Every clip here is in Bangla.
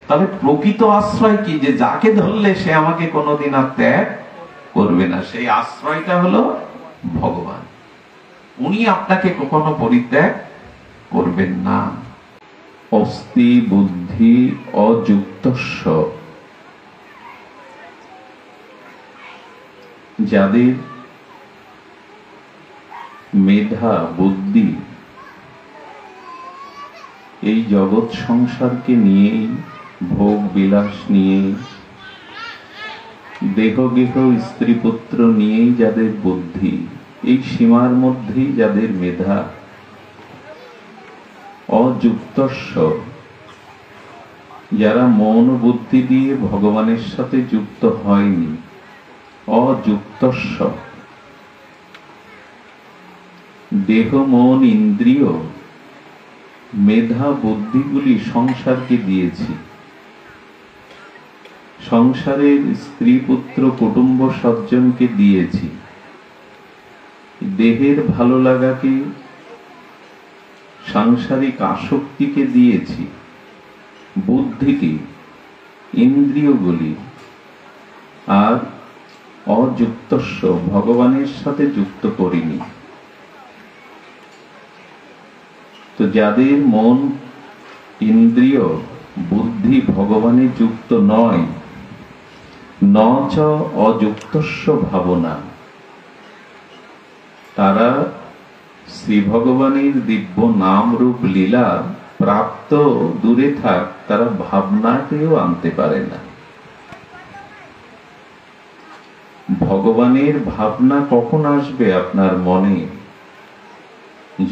তাহলে প্রকৃত আশ্রয় কি? যে যাকে ধরলে সে আমাকে কোনোদিন আর ত্যাগ করবে না, সেই আশ্রয়টা হলো ভগবান। উনি আপনাকে কখনো পরিত্যাগ করবেন না। অস্তি বুদ্ধি অযুক্তস্য, যাদের মেধা বুদ্ধি এই জগৎ সংসারকে নিয়েই, ভোগ বিলাস নিয়ে, দেহ গেহ স্ত্রী পুত্র নিয়েই যাদের বুদ্ধি, এই সীমার মধ্যেই যাদের মেধা, অযুক্তস্য, যারা মন বুদ্ধি দিয়ে ভগবানের সাথে যুক্ত হয়নি, অযুক্তস্য, দেহ মন ইন্দ্রিয় মেধা বুদ্ধিগুলি সংসারকে দিয়েছি, সংসারের স্ত্রী পুত্র কুটুম্ব সজ্জনকে দিয়েছি, দেহের ভালো লাগাকে, সাংসারিক আসক্তিকে দিয়েছি, বুদ্ধিকে, ইন্দ্রিয়গুলি, আর অযুক্তস্য, ভগবানের সাথে যুক্ত করিনি। তো যাদের মন ইন্দ্রিয় বুদ্ধি ভগবানে যুক্ত নয়, ন চ অযুক্তস্য ভাবনা, তারা শ্রী ভগবানের দিব্য নাম রূপ লীলা প্রাপ্ত দূরে থাক, তারা ভাবনাকেও আনতে পারে না। ভগবানের ভাবনা কখন আসবে আপনার মনে?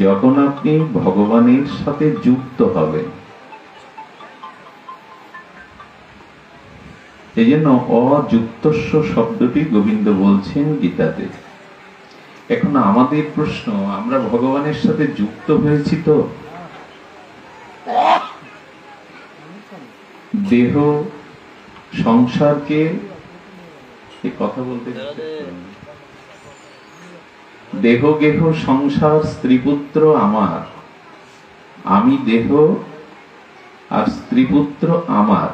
যখন আপনি ভগবানের সাথে যুক্ত হবেন। এই জন্য অযুক্তস্য শব্দটি গোবিন্দ বলছেন গীতাতে। এখন আমাদের প্রশ্ন, আমরা ভগবানের সাথে যুক্ত হয়েছি তো? দেহ সংসারকে কথা বলতে, দেহ গেহ সংসার স্ত্রীপুত্র আমার, আমি দেহ আর স্ত্রীপুত্র আমার,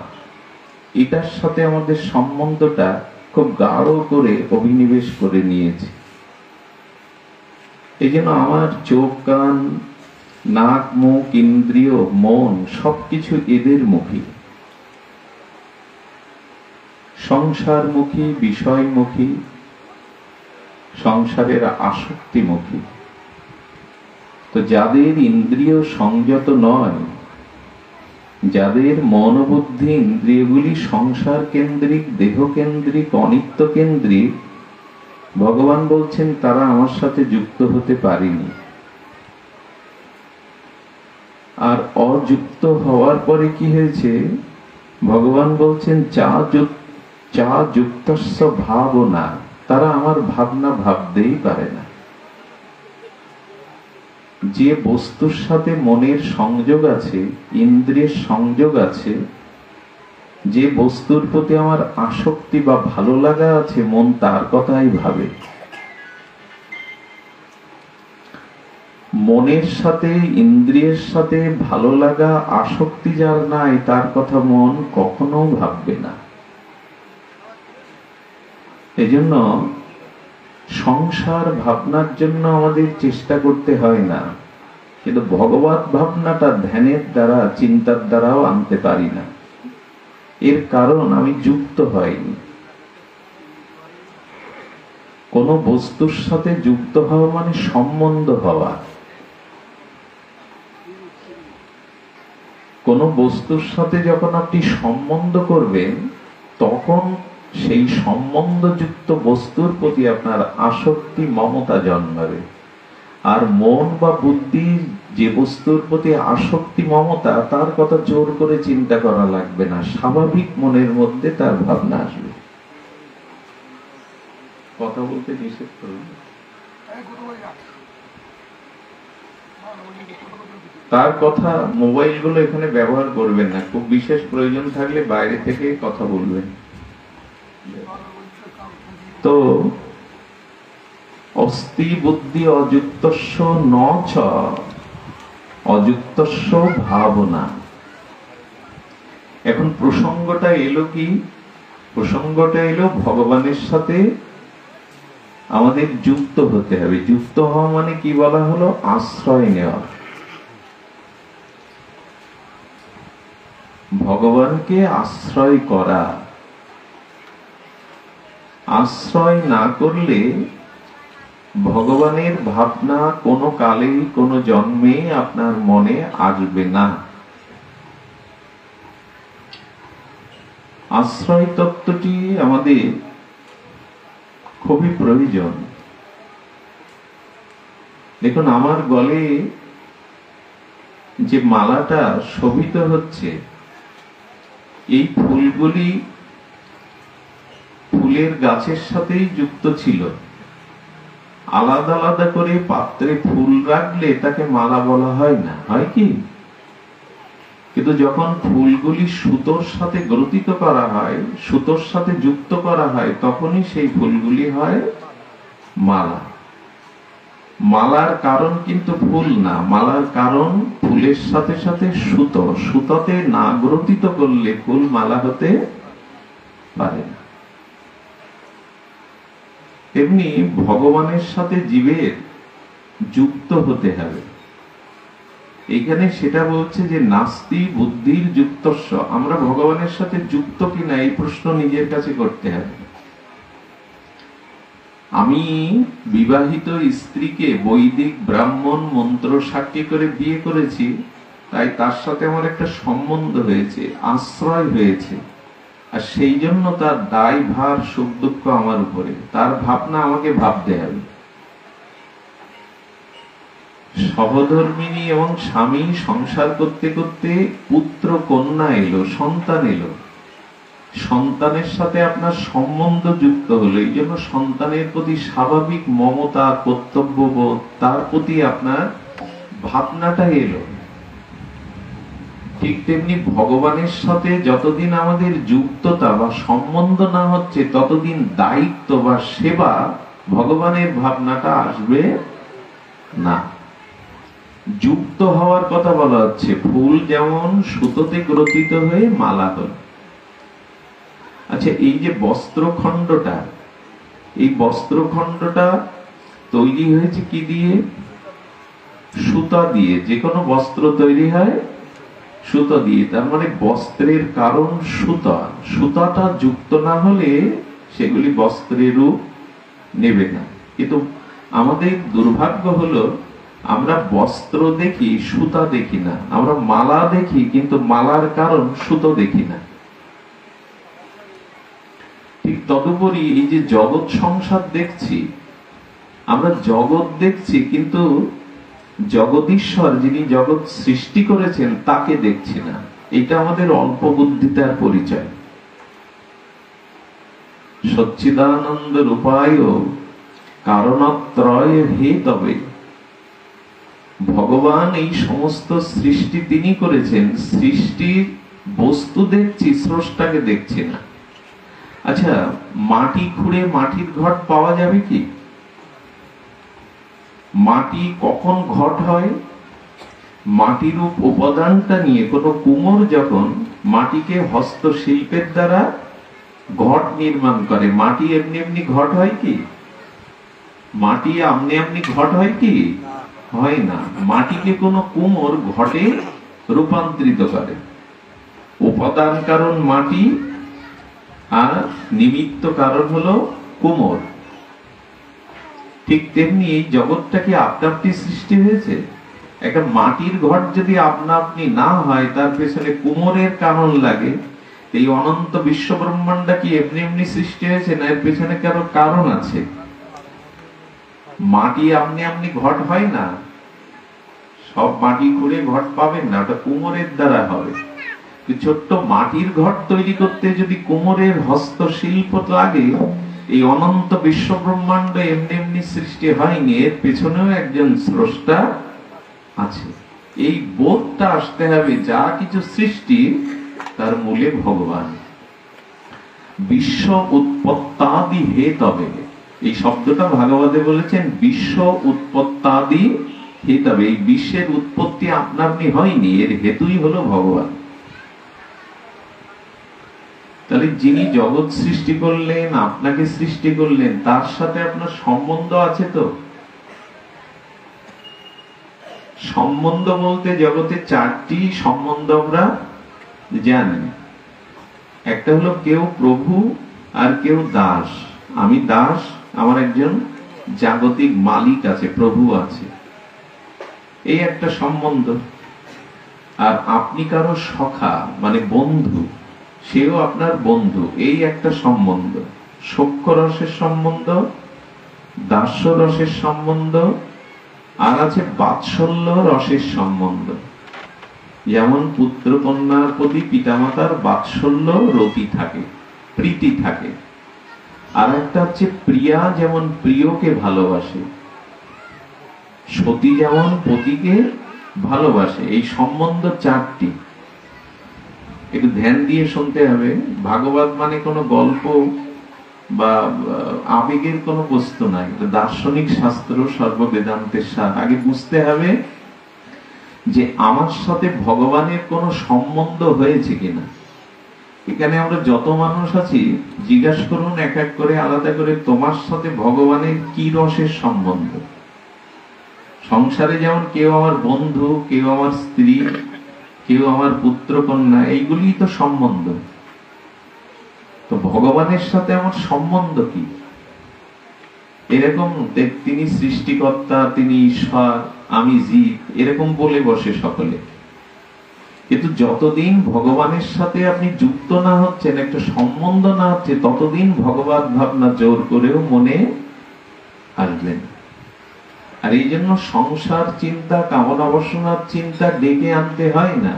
এটার সাথে আমাদের সম্বন্ধটা খুব গাঢ় করে অভিনিবেশ করে নিয়েছে। এই জন্য আমার চোখ কান নাক মুখ ইন্দ্রিয় মন সবকিছু এদের মুখী, সংসারমুখী, বিষয়মুখী, সংসারের আসক্তিমুখী। তো যাদের ইন্দ্রিয় সংযত নয়, যাদের মন বুদ্ধি ইন্দ্রিয়গুলি সংসার কেন্দ্রিক, দেহ কেন্দ্রিক, অনিত্য কেন্দ্রিক, ভগবান বলছেন তারা আমার সাথে যুক্ত হতে পারেনি। আর অযুক্ত হওয়ার পরে কি হয়েছে? ভগবান বলছেন চা যুক্তস্য ভাবনা, তারা আমার ভাবনা ভাবতেই পারে না। যে বস্তুর সাথে মনের সংযোগ আছে, ইন্দ্রিয়ের সংযোগ আছে, যে বস্তুর প্রতি আমার আসক্তি বা ভালো লাগা আছে, মন তার কথাই ভাবে। মনের সাথে ইন্দ্রিয়ের সাথে ভালো লাগা আসক্তি যার নাই, তার কথা মন কখনো ভাববে না। এজন্য সংসার ভাবনার জন্য আমাদের চেষ্টা করতে হয় না, কিন্তু ভগবত ভাবনাটা ধ্যানের দ্বারা, চিন্তার দ্বারাও আনতে পারি না। এর কারণ আমি যুক্ত হয়নি। কোন বস্তুর সাথে যুক্ত হওয়া মানে সম্বন্ধ হওয়া। কোন বস্তুর সাথে যখন আপনি সম্বন্ধ করবেন, তখন সেই সম্বন্ধযুক্ত বস্তুর প্রতি আপনার আসক্তি মমতা জন্মাবে। আর মন বা বুদ্ধি যে বস্তুর প্রতি আসক্তি মমতা, তার কথা জোর করে চিন্তা করা লাগবে না, স্বাভাবিক মনের মধ্যে তার ভাবনা আসবে। কথা বলতে নিষেধ করুন। তার কথা মোবাইল গুলো এখানে ব্যবহার করবেন না, খুব বিশেষ প্রয়োজন থাকলে বাইরে থেকে কথা বলবেন। তো অস্তি বুদ্ধি অযুক্তস্য ন চ অযুক্তস্য ভাবনা, এখন প্রসঙ্গটা এলো কি? প্রসঙ্গটা এলো ভগবানের সাথে আমাদের যুক্ত হতে হবে। যুক্ত হওয়া মানে কি বলা হলো? আশ্রয় নেওয়া। ভগবানকে আশ্রয় করা। আশ্রয় না করলে ভগবানের ভাবনা কোনো কালেই কোনো জন্মে আপনার মনে আসবে না। আশ্রয় তত্ত্বটি আমাদের খুবই প্রয়োজন। দেখুন, আমার গলে যে মালাটা শোভিত হচ্ছে, এই ফুলগুলি ফুলের গাছের সাথেই যুক্ত ছিল। আলাদা আলাদা করে পাত্রে ফুল রাখলে তাকে মালা বলা হয় না, হয় কি? কিন্তু যখন ফুলগুলি সুতোর সাথে গ্রথিত করা হয়, সুতোর সাথে যুক্ত করা হয়, তখনই সেই ফুলগুলি হয় মালা। মালার কারণ কিন্তু ফুল না, মালার কারণ ফুলের সাথে সাথে সুতো। সুতোতে না গ্রথিত করলে ফুল মালা হতে পারে না। তেমনি ভগবানের সাথে জীবের যুক্ত হতে হবে। এখানে সেটা বলছে যে নাস্তি বুদ্ধির যুক্তস্য। আমরা ভগবানের সাথে যুক্ত কিনা এই প্রশ্ন নিজের কাছে করতে হবে। আমি বিবাহিত স্ত্রীকে বৈদিক ব্রাহ্মণ মন্ত্র সাক্ষী করে বিয়ে করেছি, তাই তার সাথে আমার একটা সম্বন্ধ হয়েছে, আশ্রয় হয়েছে, আর সেই জন্য তার দায় ভার সুখ দুঃখ আমার উপরে। তার ভাবনা আমাকে ভাবতে হবে। সহধর্মিনী এবং স্বামী সংসার করতে করতে পুত্র কন্যা এলো, সন্তান এলো, সন্তানের সাথে আপনার সম্বন্ধ যুক্ত হলো। এই জন্য সন্তানের প্রতি স্বাভাবিক মমতা, কর্তব্যবোধ, তার প্রতি আপনার ভাবনাটা এলো। ঠিক তেমনি ভগবানের সাথে যতদিন আমাদের যুক্ততা বা সম্বন্ধ না হচ্ছে, ততদিন দায়িত্ব বা সেবা, ভগবানের ভাবনাটা আসবে না। যুক্ত হওয়ার কথা বলা হচ্ছে। ফুল যেমন সুতোতে গ্রথিত হয়ে মালা হল। আচ্ছা, এই যে বস্ত্রখণ্ডটা, এই বস্ত্রখণ্ডটা তৈরি হয়েছে কি দিয়ে? সুতা দিয়ে। যে কোনো বস্ত্র তৈরি হয় সুতা দিয়ে। তার মানে বস্ত্রের কারণ সুতা। সুতাটা যুক্ত না হলে সেগুলি বস্ত্রের রূপ নেবে না। কিন্তু আমাদের দুর্ভাগ্য হলো, আমরা বস্ত্র দেখি, সুতা দেখি না। আমরা মালা দেখি, কিন্তু মালার কারণ সুতো দেখি না। ঠিক তদুপরি এই যে জগৎ সংসার দেখছি, আমরা জগৎ দেখছি, কিন্তু জগদীশ্বর যিনি জগৎ সৃষ্টি করেছেন তাকে দেখছি না। এটা আমাদের অল্প বুদ্ধিতার পরিচয়। সচ্চিদানন্দ রূপায় কারণত্রয় হে তবে। ভগবান এই সমস্ত সৃষ্টি তিনি করেছেন, সৃষ্টির বস্তু দেখছি, স্রষ্টাকে দেখছি না। আচ্ছা, মাটি খুঁড়ে মাটির ঘট পাওয়া যাবে কি? মাটি কখন ঘট হয়? মাটির উপাদানটা নিয়ে কোনো কুমোর যখন মাটিকে হস্তশিল্পের দ্বারা ঘট নির্মাণ করে, মাটি এমনি এমনি ঘট হয় কি? মাটি আমনি আমনি ঘট হয় কি? হয় না। মাটিকে কোনো কুমোর ঘটে রূপান্তরিত করে। উপাদান কারণ মাটি, আর নিমিত্ত কারণ হলো কুমোর। ঠিক তেমনি এই জগৎটা কি আপনা আপনি সৃষ্টি হয়েছে? একটা মাটির ঘট যদি আপনা আপনি না হয়, তার পেছনে কুমোরের কারণ লাগে। এই অনন্ত বিশ্ব ব্রহ্মাণ্ডটা কি এমনি এমনি সৃষ্টি হয়েছে, না এর পেছনে কারো কারণ আছে? মাটি আপনি আপনি ঘট হয় না। সব মাটি খুঁড়ে ঘট পাবেন না, ওটা কুমোরের দ্বারা হবে। ছোট্ট মাটির ঘট তৈরি করতে যদি কুমোরের হস্তশিল্প লাগে, এই অনন্ত বিশ্ব ব্রহ্মাণ্ড এমনি এমনি সৃষ্টি হয়নি, এর পেছনেও একজন স্রষ্টা আছে। এই বোধটা আসতে হবে, যা কিছু সৃষ্টি তার মূলে ভগবান। বিশ্ব উৎপত্তাদি হে তবে। এই শব্দটা ভাগবতে বলেছেন, বিশ্ব উৎপত্তাদি হে তবে। এই বিশ্বের উৎপত্তি আপনা আপনি হয়নি, এর হেতুই হলো ভগবান। তাহলে যিনি জগৎ সৃষ্টি করলেন, আপনাকে সৃষ্টি করলেন, তার সাথে আপনার সম্বন্ধ আছে তো? সম্বন্ধ বলতে জগতে চারটি সম্বন্ধ আমরা জানি। একটা হলো কেউ প্রভু আর কেউ দাস। আমি দাস, আমার একজন জাগতিক মালিক আছে, প্রভু আছে, এই একটা সম্বন্ধ। আর আপনি কারো সখা মানে বন্ধু, সেও আপনার বন্ধু, এই একটা সম্বন্ধ। সখ্য রসের সম্বন্ধ, দাস্য রসের সম্বন্ধ, আর আছে বাৎসল্য রসের সম্বন্ধ। যেমন পুত্র কন্যার প্রতি পিতামাতার বাৎসল্য রতি থাকে, প্রীতি থাকে। আর একটা হচ্ছে প্রিয়া, যেমন প্রিয়কে ভালোবাসে, সতী যেমন পতিকে ভালোবাসে। এই সম্বন্ধ চারটি। একটু ধ্যান দিয়ে শুনতে হবে। ভাগবত মানে কোনো গল্প বা আবেগের কোনো বস্তু নাই, দার্শনিক শাস্ত্র, সর্ববেদান্তের সার। আগে বুঝতে হবে যে আমার সাথে ভগবানের কোনো সম্বন্ধ হয়েছে কিনা। এখানে আমরা যত মানুষ আছি, জিজ্ঞাসা করুন এক এক করে, আলাদা করে, তোমার সাথে ভগবানের কি রসের সম্বন্ধ। সংসারে যেমন কেউ আমার বন্ধু, কেউ আমার স্ত্রী, কেউ আমার পুত্র কন্যা, এইগুলি তো সম্বন্ধ। তো ভগবানের সাথে আমার সম্বন্ধ কি? এরকম তিনি সৃষ্টিকর্তা, তিনি ঈশ্বর, আমি জীব, এরকম বলে বসে সকলে। কিন্তু যতদিন ভগবানের সাথে আপনি যুক্ত না হচ্ছেন, একটা সম্বন্ধ না হচ্ছে, ততদিন ভগবত ভাবনা জোর করেও মনে আসবেন। আর এই জন্য সংসার চিন্তা, কামনা বাসনার চিন্তা ডেকে আনতে হয় না।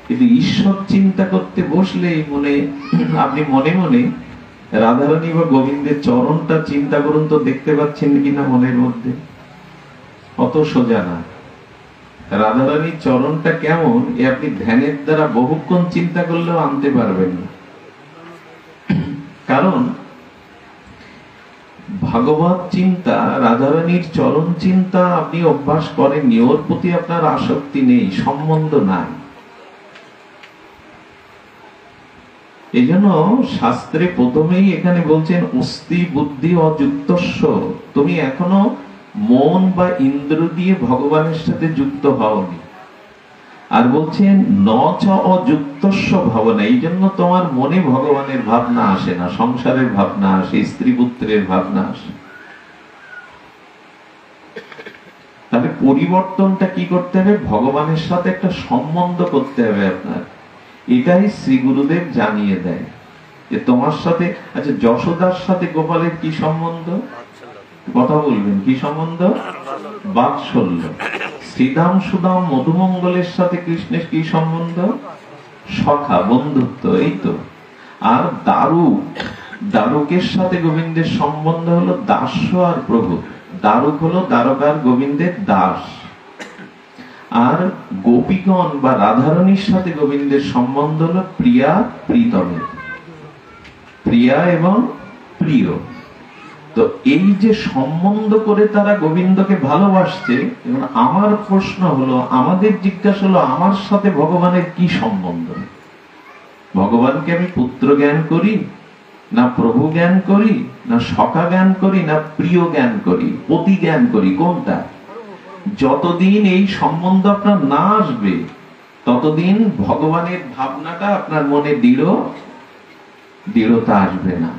কিন্তু ঈশ্বর চিন্তা করতে বসলেই মনে, আপনি মনে মনে রাধারানী বা গোবিন্দের চরণটা চিন্তা করুন তো, দেখতে পাচ্ছেন কিনা মনের মধ্যে? অত সোজা না। রাধারানীর চরণটা কেমন, এ আপনি ধ্যানের দ্বারা বহুক্ষণ চিন্তা করলেও আনতে পারবেন না। কারণ ভাগবত চিন্তা, রাধারানীর চরণ চিন্তা আপনি অভ্যাস করেননি, ওর প্রতি আপনার আসক্তি নেই, সম্বন্ধ নাই। এই জন্য শাস্ত্রে প্রথমেই এখানে বলছেন অস্তি বুদ্ধি অযুক্তস্য। তুমি এখনো মন বা ইন্দ্র দিয়ে ভগবানের সাথে যুক্ত হওনি। আর বলছেন ন চ অযুক্তস্য ভাবনা। এই জন্য তোমার মনে ভগবানের ভাবনা আসে না, সংসারের ভাবনা আসে, স্ত্রী পুত্রের ভাবনা আসে। তাহলে পরিবর্তনটা কি করতে হবে? ভগবানের সাথে একটা সম্বন্ধ করতে হবে আপনার। এটাই শ্রী গুরুদেব জানিয়ে দেয় যে তোমার সাথে, আচ্ছা যশোদার সাথে গোপালের কি সম্বন্ধ? কথা বলবেন, কি সম্বন্ধ? বাৎসল্য। শ্রীদাম সুদাম মধুমঙ্গলের সাথে কৃষ্ণের কি সম্বন্ধ? সখা, বন্ধুত্ব, এই তো। আর দারুক, দারুকের সাথে গোবিন্দের সম্বন্ধ হলো দাস্য আর প্রভু। দারুক হলো দ্বারকার গোবিন্দের দাস। আর গোপীগণ বা রাধারানীর সাথে গোবিন্দের সম্বন্ধ হলো প্রিয়া প্রীতমের, প্রিয়া এবং প্রিয়। তো এই যে সম্বন্ধ করে তারা গোবিন্দকে ভালোবাসছে, এবং আমার প্রশ্ন হলো, আমাদের জিজ্ঞাসা হলো, আমার সাথে ভগবানের কি সম্বন্ধ? ভগবানকে আমি পুত্র জ্ঞান করি, না প্রভু জ্ঞান করি, না সখা জ্ঞান করি, না প্রিয় জ্ঞান করি, পতি জ্ঞান করি, কোনটা? যতদিন এই সম্বন্ধ আপনার না আসবে, ততদিন ভগবানের ভাবনাটা আপনার মনে দৃঢ়তা আসবে না।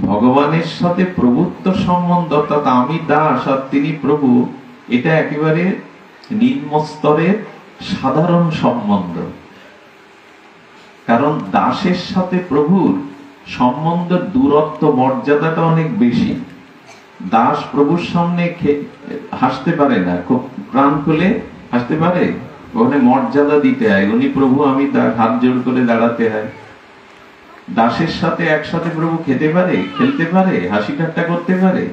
ভগবানের সাথে প্রভুত্ব সম্বন্ধ, অর্থাৎ আমি দাস আর তিনি প্রভু, এটা একেবারে নিম্ন স্তরের সাধারণ সম্বন্ধ। কারণ দাসের সাথে প্রভুর সম্বন্ধের দূরত্ব, মর্যাদাটা অনেক বেশি। দাস প্রভুর সামনে হাসতে পারে না, খুব প্রাণ খুলে হাসতে পারে, ওখানে মর্যাদা দিতে হয়, উনি প্রভু, আমি তার হাত জোড় করে দাঁড়াতে হয়। দাসের সাথে একসাথে প্রভু খেতে পারে, খেলতে পারে, হাসি ঠাট্টা করতে পারে।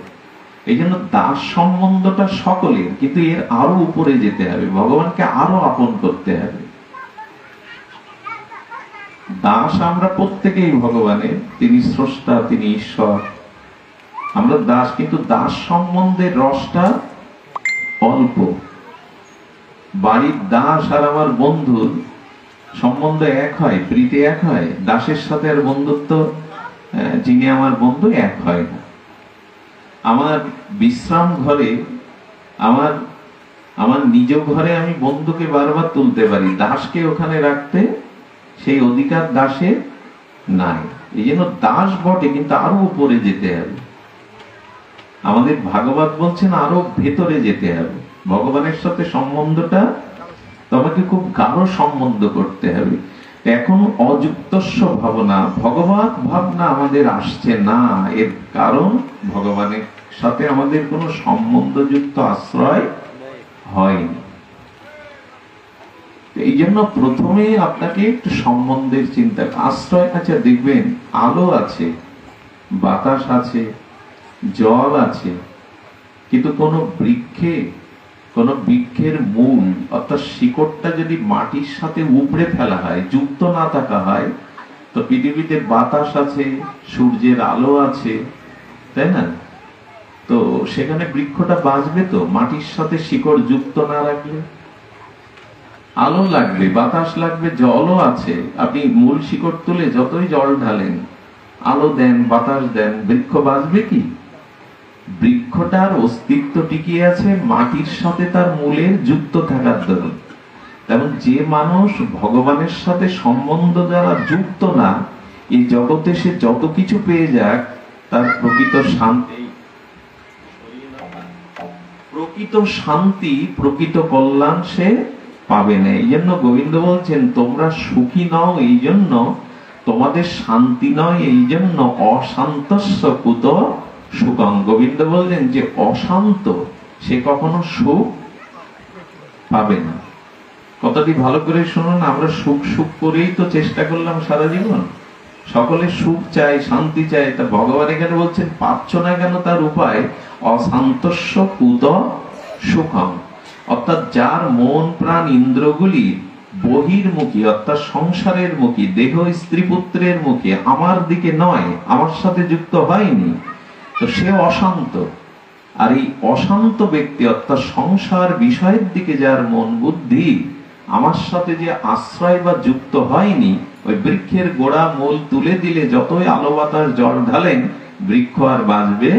এই জন্য দাস সম্বন্ধটা সকলের, কিন্তু এর আরো উপরে যেতে হবে, ভগবানকে আরো আপন করতে হবে। দাস আমরা প্রত্যেকেই ভগবানের, তিনি স্রষ্টা, তিনি ঈশ্বর, আমরা দাস। কিন্তু দাস সম্বন্ধের রসটা অল্প। বাড়ির দাস আর আমার বন্ধুর সম্বন্ধ এক হয়, প্রীতি এক হয়। দাসের সাথে আর বন্ধুত্ব, যিনি আমার বন্ধু, এক হয় না। আমার বিশ্রাম ঘরে, আমার আমার নিজ ঘরে আমি বন্ধুকে বারবার তুলতে পারি, দাসকে ওখানে রাখতে সেই অধিকার দাসের নাই। এই জন্য দাস বটে, কিন্তু আরো উপরে যেতে হবে। আমাদের ভাগবত বলছেন আরো ভেতরে যেতে হবে। ভগবানের সাথে সম্বন্ধটা তোমাকে খুব গাঢ় সম্বন্ধ করতে হবে। এখন অযুক্তস্ব ভাবনা, ভগবত ভাবনা আমাদের আসছে না। এর কারণ ভগবানের সাথে আমাদের কোনো সম্বন্ধযুক্ত আশ্রয় হয়নি। এই জন্য প্রথমে আপনাকে একটু সম্বন্ধের চিন্তা, আশ্রয় আছে। দেখবেন আলো আছে, বাতাস আছে, জল আছে, কিন্তু কোন বৃক্ষের মূল অর্থাৎ শিকড়টা যদি মাটির সাথে উপড়ে ফেলা হয়, যুক্ত না থাকা হয়, তো পৃথিবীতে বাতাস আছে, সূর্যের আলো আছে, তাই না? তো সেখানে বৃক্ষটা বাঁচবে তো? মাটির সাথে শিকড় যুক্ত না রাখলে আলো লাগবে, বাতাস লাগবে, জলও আছে। আপনি মূল শিকড় তুলে যতই জল ঢালেন, আলো দেন, বাতাস দেন, বৃক্ষ বাঁচবে কি? বৃক্ষটার অস্তিত্ব টিকিয়ে আছে মাটির সাথে তার মূলের যুক্ত থাকার দরুন। তেমন যে মানুষ ভগবানের সাথে সম্বন্ধ দ্বারা যুক্ত না, এই জগতে সে যত কিছু পেয়ে যাক, তার প্রকৃত শান্তি, প্রকৃত কল্যাণ সে পাবে না। এই জন্য গোবিন্দ বলছেন, তোমরা সুখী নও এই জন্য, তোমাদের শান্তি নয় এই জন্য, অশান্তস্য কুত সুখং। গোবিন্দ বললেন যে অশান্ত সে কখনো সুখ পাবে না। কথাটি ভালো করে শুনুন। আমরা সুখ সুখ করেই তো চেষ্টা করলাম সারা জীবন, সকলে সুখ চাই, শান্তি চাই। তা ভগবান এখানে বলছেন পাচ্ছ না কেন? তার উপায় অশান্তস্য কুত সুখম, অর্থাৎ যার মন প্রাণ ইন্দ্রগুলি বহির্মুখী, অর্থাৎ সংসারের মুখী, দেহ স্ত্রী পুত্রের মুখী, আমার দিকে নয়, আমার সাথে যুক্ত হয়নি, তো সে অশান্ত। আর এই অশান্ত ব্যক্তি, অর্থাৎ সংসার বিষয়ের দিকে যার মন বুদ্ধি, আমার সাথে যে আশ্রয় বা যুক্ত হয়নি, ওই বৃক্ষের গোড়া মূল তুলে দিলে যতই আলো বাতাস জল ঢালেন, বৃক্ষ আর বাঁচবে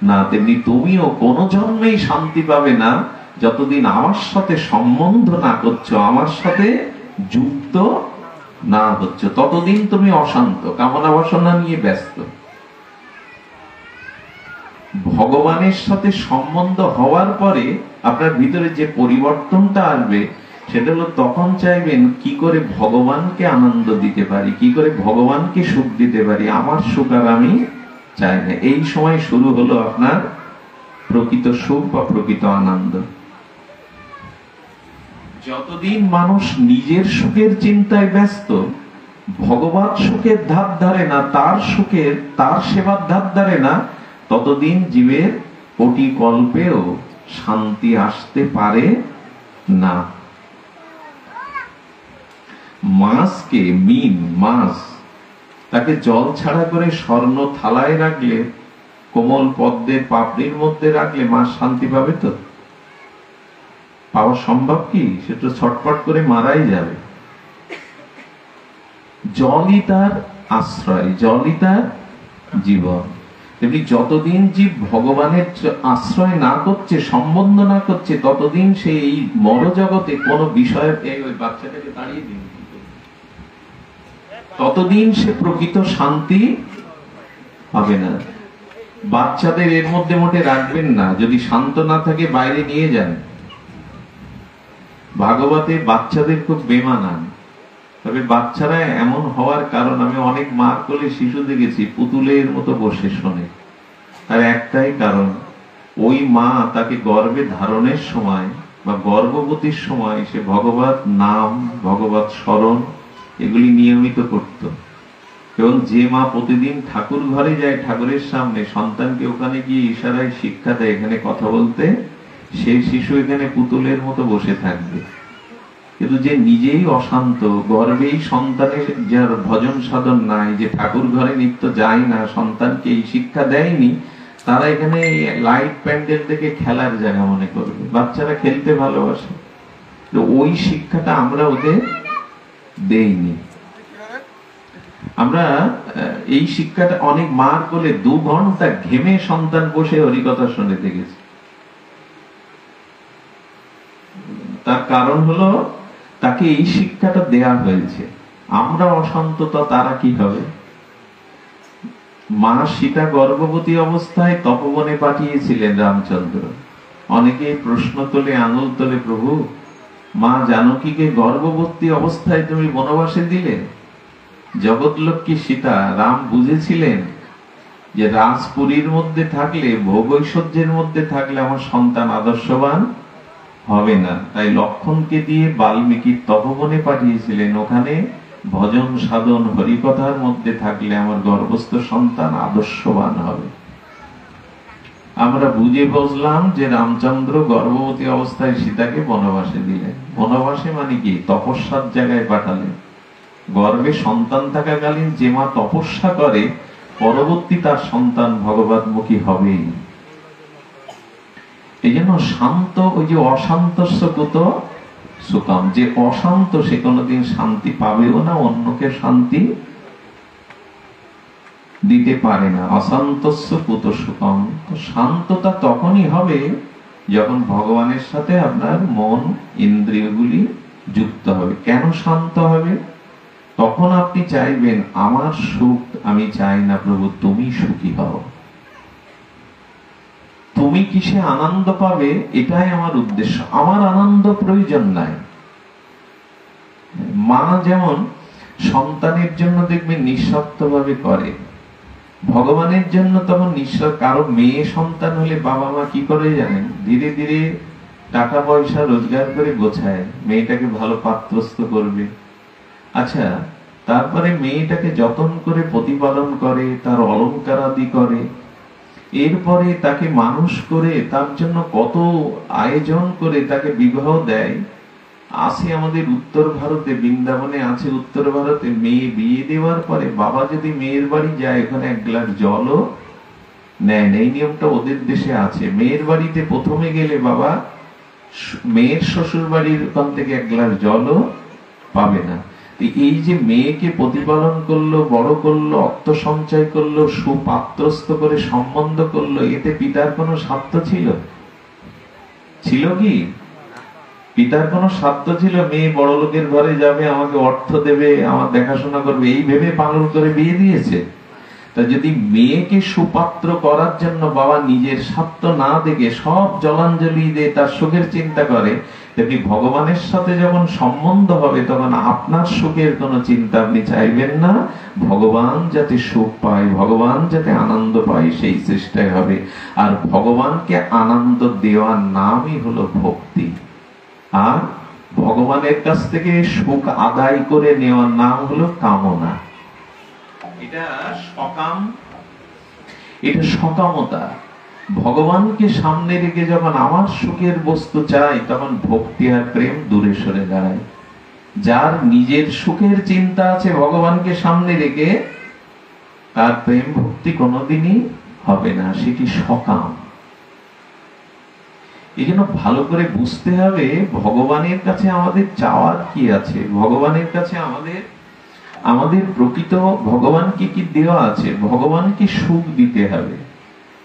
না। তেমনি তুমিও কোনো জন্মেই শান্তি পাবে না যতদিন আমার সাথে সম্বন্ধ না করছো, আমার সাথে যুক্ত না হচ্ছে, ততদিন তুমি অশান্ত, কামনা বাসনা নিয়ে ব্যস্ত। ভগবানের সাথে সম্বন্ধ হওয়ার পরে আপনার ভিতরে যে পরিবর্তনটা আসবে, সেটা হলো তখন চাইবেন কি করে ভগবানকে আনন্দ দিতে পারি, কি করে ভগবানকে সুখ দিতে পারি। আমার সুখ আর আমি চাই না। এই সময় শুরু হলো আপনার প্রকৃত সুখ বা প্রকৃত আনন্দ। যতদিন মানুষ নিজের সুখের চিন্তায় ব্যস্ত, ভগবত সুখের ধার ধারে না, তার সেবার ধার ধারে না, ততদিন জীবের কোটি কল্পেও শান্তি আসতে পারে না। মাছকে, মাছ, তাকে জল ছাড়া করে স্বর্ণ থালায় রাখলে, কোমল পদ্মের পাপড়ির মধ্যে রাখলে মাছ শান্তি পাবে তো? পাওয়া সম্ভব কি? সে তো ছটফট করে মারাই যাবে। জলই তার আশ্রয়, জলই তার জীবন। তেমনি যতদিন জীব ভগবানের আশ্রয় না করছে, সম্বন্ধ না করছে, ততদিন সে এই মর জগতে কোন বিষয়ের, ওই বাচ্চাটাকে দাঁড়িয়ে দিন, ততদিন সে প্রকৃত শান্তি পাবে না। বাচ্চাদের এর মধ্যে মোটে রাখবেন না, যদি শান্ত না থাকে বাইরে নিয়ে যান। ভাগবতে বাচ্চাদের খুব বেমানান, তবে বাচ্চারা এমন হওয়ার কারণ, আমি অনেক মার কোলে শিশু দেখেছি পুতুলের মতো বসে শোনে। তার একটাই কারণ, ওই মা তাকে গর্ভে ধারণের সময় বা গর্ভবতীর সময় সে ভগবত নাম, ভগবত স্মরণ এগুলি নিয়মিত করত। এবং যে মা প্রতিদিন ঠাকুর ঘরে যায়, ঠাকুরের সামনে সন্তানকে ওখানে গিয়ে ইশারায় শিক্ষা দেয় এখানে কথা বলতে, সেই শিশু এখানে পুতুলের মতো বসে থাকবে। কিন্তু যে নিজেই অশান্ত, গর্বেই সন্তানের যার ভজন সাধন নাই, যে ঠাকুর ঘরে নিত্য যায় না, সন্তানকে এই শিক্ষা দেয়নি, তারা এখানে লাইট প্যান্ডেল থেকে খেলার জায়গা মনে করবে। বাচ্চারা খেলতে ভালোবাসে, ওই শিক্ষাটা আমরা ওদের দেইনি। আমরা এই শিক্ষাটা অনেক মার কোলে 2 ঘন্টা ঘেমে সন্তান বসে হরিকথা শুনে দেখেছি। তার কারণ হলো তাকে এই শিক্ষাটা দেয়া হয়েছে। আমরা অসন্ততা, তারা কি হবে? মা সীতা গর্ভবতী অবস্থায় তপবনে পাঠিয়েছিলেন রামচন্দ্র। অনেকেই প্রশ্ন তোলে, আঙুল তোলে, প্রভু মা জানকীকে গর্ভবতী অবস্থায় তুমি বনবাসে দিলে। জগৎলক্ষ্মী সীতা, রাম বুঝেছিলেন যে রাজপুরীর মধ্যে থাকলে, ভোগ ঐশ্বর্যের মধ্যে থাকলে আমার সন্তান আদর্শবান হবে না, তাই লক্ষণকে দিয়ে বাল্মীকির তপবনে পাঠিয়েছিলেন। ওখানে ভজন সাধন হরিকথার মধ্যে থাকলে আমার গর্ভস্থ সন্তান আদর্শবান হবে। আমরা বুঝে বুঝলাম যে রামচন্দ্র গর্ভবতী অবস্থায় সীতাকে বনবাসে দিলেন। বনবাসে মানে কি? তপস্যার জায়গায় পাঠালেন। গর্ভে সন্তান থাকাকালীন যে মা তপস্যা করে, পরবর্তী তার সন্তান ভগবতমুখী হবেই। এই জন্য শান্ত, ওই যে অশান্তস্য কুত সুখম, যে অশান্ত সে কোনোদিন শান্তি পাবেও না, অন্যকে শান্তি দিতে পারে না। অশান্তস্য কুত সুখম। তো শান্ততা তখনই হবে যখন ভগবানের সাথে আপনার মন ইন্দ্রিয়গুলি যুক্ত হবে। কেন শান্ত হবে? তখন আপনি চাইবেন আমার সুখ আমি চাই না প্রভু, তুমি সুখী হও। তুমি কিসে আনন্দ পাবে এটাই আমার উদ্দেশ্য, আমার আনন্দ প্রয়োজন নাই। মা যেমন সন্তানের জন্য দেখবে নিঃস্বার্থ ভাবে করে, ভগবানের জন্য তখন নিঃস্বার্থ। কারো মেয়ে সন্তান হলে বাবা মা কি করে জানেন? ধীরে ধীরে টাকা পয়সা রোজগার করে গোছায়, মেয়েটাকে ভালো পাত্রস্থ করবে। আচ্ছা, তারপরে মেয়েটাকে যত্ন করে প্রতিপালন করে, তার অলংকার আদি করে, এরপরে তাকে মানুষ করে তার জন্য কত আয়োজন করে তাকে বিবাহ দেয়। আসে আমাদের উত্তর ভারতে, বৃন্দাবনে আছে উত্তর ভারতে, মেয়ে বিয়ে দেওয়ার পরে বাবা যদি মেয়ের বাড়ি যায়, ওখানে 1 গ্লাস জলও নেয় না। এই নিয়মটা ওদের দেশে আছে। মেয়ের বাড়িতে প্রথমে গেলে বাবা মেয়ের শ্বশুর বাড়ির ওখান থেকে 1 গ্লাস জলও পাবে না। এই যে মেয়েকে প্রতিপালন করলো, বড় করলো, অর্থ সঞ্চয় করলো, সুপাত্রস্থ করে সম্বন্ধ করলো, এতে পিতার কোনো স্বার্থ ছিল? ছিল কি? পিতার কোনো স্বার্থ ছিল? মেয়ে বড় লোকের ঘরে যাবে, আমাকে অর্থ দেবে, আমার দেখাশোনা করবে, এই ভেবে পালন করে বিয়ে দিয়েছে। তা যদি মেয়েকে সুপাত্র করার জন্য বাবা নিজের স্বার্থ না দেখে সব জলাঞ্জলি দিয়ে তার সুখের চিন্তা করে, তেমনি ভগবানের সাথে যখন সম্বন্ধ হবে তখন আপনার সুখের কোনো চিন্তা আপনি চাইবেন না। ভগবান যাতে সুখ পায়, ভগবান যাতে আনন্দ পায়, সেই চেষ্টাই হবে। আর ভগবানকে আনন্দ দেওয়ার নামই হলো ভক্তি। আর ভগবানের কাছ থেকে সুখ আদায় করে নেওয়ার নাম হলো কামনা। এটা সকাম, এটা সকামতা। ভগবানকে সামনে রেখে যখন আমার সুখের বস্তু চাই, তখন ভক্তি আর প্রেম দূরে সরে দাঁড়ায়। যার নিজের সুখের চিন্তা আছে ভগবানকে সামনে রেখে, তার প্রেম ভক্তি কোনোদিনই হবে না, সে কি সকাম। এই জন্য ভালো করে বুঝতে হবে ভগবানের কাছে আমাদের চাওয়ার কি আছে, ভগবানের কাছে আমাদের প্রকৃত ভগবানকে কি দেওয়া আছে, ভগবানকে সুখ দিতে হবে।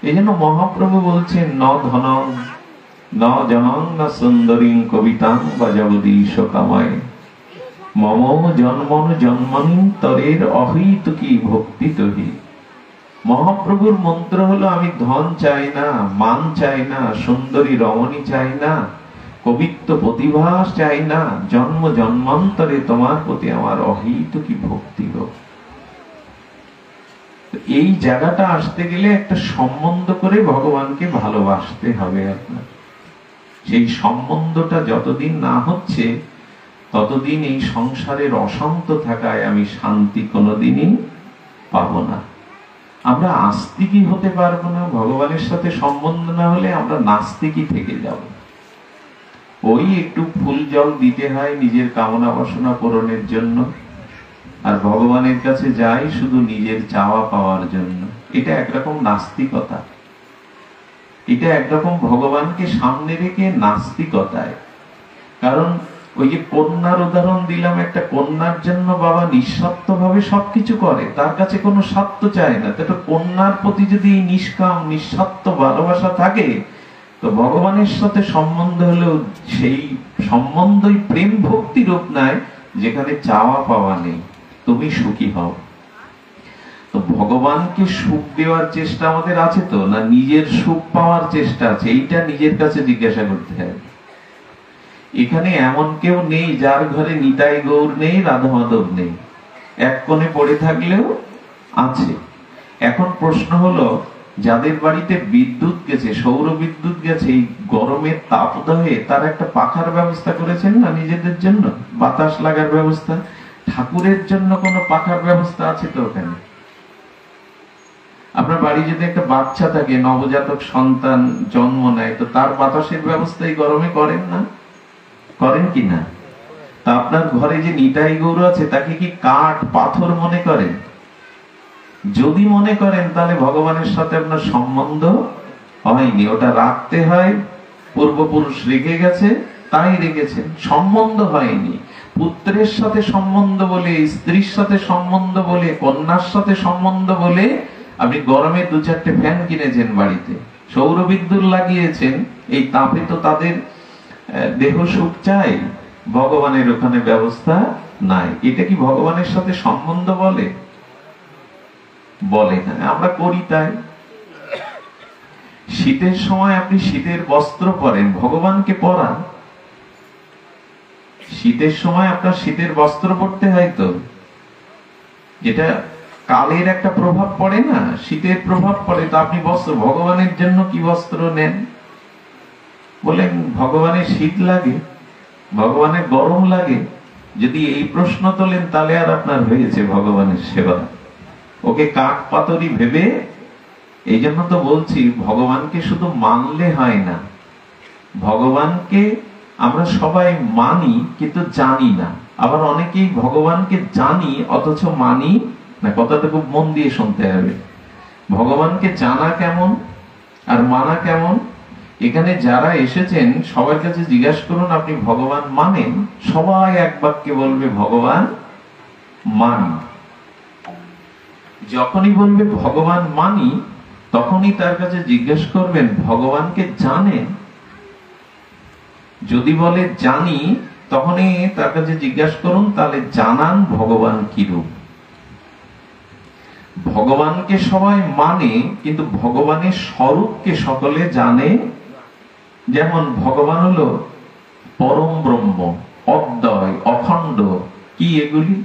এই জন্য মহাপ্রভু বলছেন, ন ধনং ন জনং ন সুন্দরীং কবিতাং বা জগদীশ কামায় মম জন্মন জন্মনি তরের অহৈতুকী ভক্তি তহি। মহাপ্রভুর মন্ত্র হলো, আমি ধন চাই না, মান চাই না, সুন্দরী রমণী চাই না, কবিত্ব প্রতিভা চাই না, জন্ম জন্মান্তরে তোমার প্রতি আমার অহৈতুকী ভক্তি হোক। এই জায়গাটা আসতে গেলে একটা সম্বন্ধ করে ভগবানকে ভালোবাসতে হবে আপনার। সেই সম্বন্ধটা যতদিন না হচ্ছে ততদিন এই সংসারের অশান্ত থাকায় আমি শান্তি কোনোদিনই পাবো না। আমরা আস্তিকই হতে পারবো না। ভগবানের সাথে সম্বন্ধ না হলে আমরা নাস্তিকই থেকে যাব। ওই একটু ফুল জল দিতে হয় নিজের কামনা বাসনা পূরণের জন্য, আর ভগবানের কাছে যাই শুধু নিজের চাওয়া পাওয়ার জন্য। এটা একরকম নাস্তিকতা, এটা একরকম ভগবানকে সামনে রেখে নাস্তিকতায়। কারণ ওই যে কন্যার উদাহরণ দিলাম, একটা কন্যার জন্য বাবা নিঃস্বার্থ ভাবে সবকিছু করে, তার কাছে কোনো স্বার্থ চায় না। তো কন্যার প্রতি যদি নিষ্কাম নিঃস্বার্থ ভালোবাসা থাকে, তো ভগবানের সাথে সম্বন্ধ হলেও সেই সম্বন্ধই প্রেম ভক্তি রূপ নেয়, যেখানে চাওয়া পাওয়া নেই, তুমি সুখী হও। তো ভগবানকে সুখ দেওয়ার চেষ্টা আমাদের আছে তো, না নিজের সুখ পাওয়ার চেষ্টা আছে? এইটা নিজের কাছে জিজ্ঞাসা করতে হবে। এখানে এমন কেউ নেই যার ঘরে নিতাই গৌর নেই, রাধা মাধব নেই, এক কোণে পড়ে থাকলেও আছে। এখন প্রশ্ন হলো, যাদের বাড়িতে বিদ্যুৎ গেছে, সৌর বিদ্যুৎ গেছে, এই গরমের তাপদাহে তারা একটা পাখার ব্যবস্থা করেছেন না নিজেদের জন্য, বাতাস লাগার ব্যবস্থা? ঠাকুরের জন্য কোনো পাখার ব্যবস্থা আছে তো ওখানে? আপনার বাড়ি যদি একটা বাচ্চা থাকে, নবজাতক সন্তান জন্ম নেয়, তো তার বাতাসের ব্যবস্থা এই গরমে করেন না? করেন কি না? তা আপনার ঘরে যে নিতাই গৌর আছে, তাকে কি কাঠ পাথর মনে করেন? যদি মনে করেন, তাহলে ভগবানের সাথে আপনার সম্বন্ধ হয়নি। ওটা রাখতে হয়, পূর্বপুরুষ রেখে গেছে, তাই রেখেছেন, সম্বন্ধ হয়নি। পুত্রের সাথে সম্বন্ধ বলে, স্ত্রীর সাথে সম্বন্ধ বলে, কন্যার সাথে সম্বন্ধ বলে আপনি গরমে 2-4টে ফ্যান কিনেছেন বাড়িতে, সৌর বিদ্যুৎ লাগিয়েছেন, এই তাপে তো তাদের দেহ সুখ চাই, ভগবানের ওখানে ব্যবস্থা নাই। এটা কি ভগবানের সাথে সম্বন্ধ বলে? বলে না। আমরা করি তাই। শীতের সময় আপনি শীতের বস্ত্র পরেন, ভগবানকে পরান। শীতের সময় আপনার শীতের বস্ত্র পরতে হয় তো, যেটা কালের একটা প্রভাব পড়ে না, শীতের প্রভাব পড়ে, তো আপনি বস্ত্র, ভগবানের জন্য কি বস্ত্র নেন? বলেন ভগবানের শীত লাগে, ভগবানের গরম লাগে। যদি এই প্রশ্ন তোলেন, তাহলে আর আপনার হয়েছে ভগবানের সেবা। ওকে কাঠ পাথরই ভেবে, এই জন্য তো বলছি, ভগবানকে শুধু মানলে হয় না, ভগবানকে আমরা সবাই মানি কিন্তু জানি না। আবার অনেকেই ভগবানকে জানি অথচ মানি না। কথাটা খুব মন দিয়ে শুনতে হবে। ভগবানকে জানা কেমন আর মানা কেমন? এখানে যারা এসেছেন সবার কাছে জিজ্ঞাসা করুন, আপনি ভগবান মানেন? সবাই এক বাক্যে বলবে ভগবান মানি। যখনই বলবে ভগবান মানি, তখনই তার কাছে জিজ্ঞেস করবেন ভগবানকে জানেন? যদি বলে জানি, তখনই তার কাছে জিজ্ঞাসা করুন, তাহলে জানান ভগবান কি রূপ? ভগবানকে সবাই মানে, কিন্তু ভগবানের স্বরূপকে সকলে জানে। যেমন ভগবান হলো পরম ব্রহ্ম, অদ্বয়, অখণ্ড। কি এগুলি?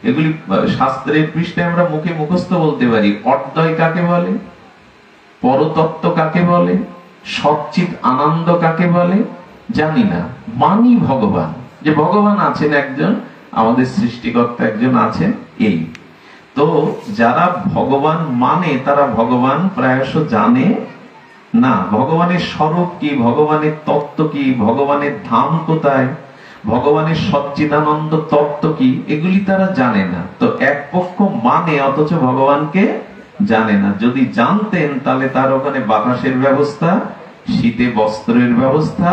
এগুলি শাস্ত্রের পৃষ্ঠে আমরা মুখে মুখস্থ বলতে পারি। অদ্বয় কাকে বলে? পরতত্ত্ব কাকে বলে? সচ্চিৎ আনন্দ কাকে বলে? জানি না। মানি ভগবান, যে ভগবান আছেন একজন, আমাদের সৃষ্টিকর্তা একজন আছেন। এই তো যারা ভগবান মানে, তারা ভগবান প্রায়শ জানে না। ভগবানের স্বরূপ কি, ভগবানের তত্ত্ব কি, ভগবানের ধাম কোথায়, ভগবানের সচ্চিদানন্দ তত্ত্ব কি, এগুলি তারা জানে না। তো এক পক্ষ মানে অথচ ভগবানকে জানে না। যদি জানতেন, তাহলে তার ওখানে বাতাসের ব্যবস্থা, শীতে বস্ত্রের ব্যবস্থা,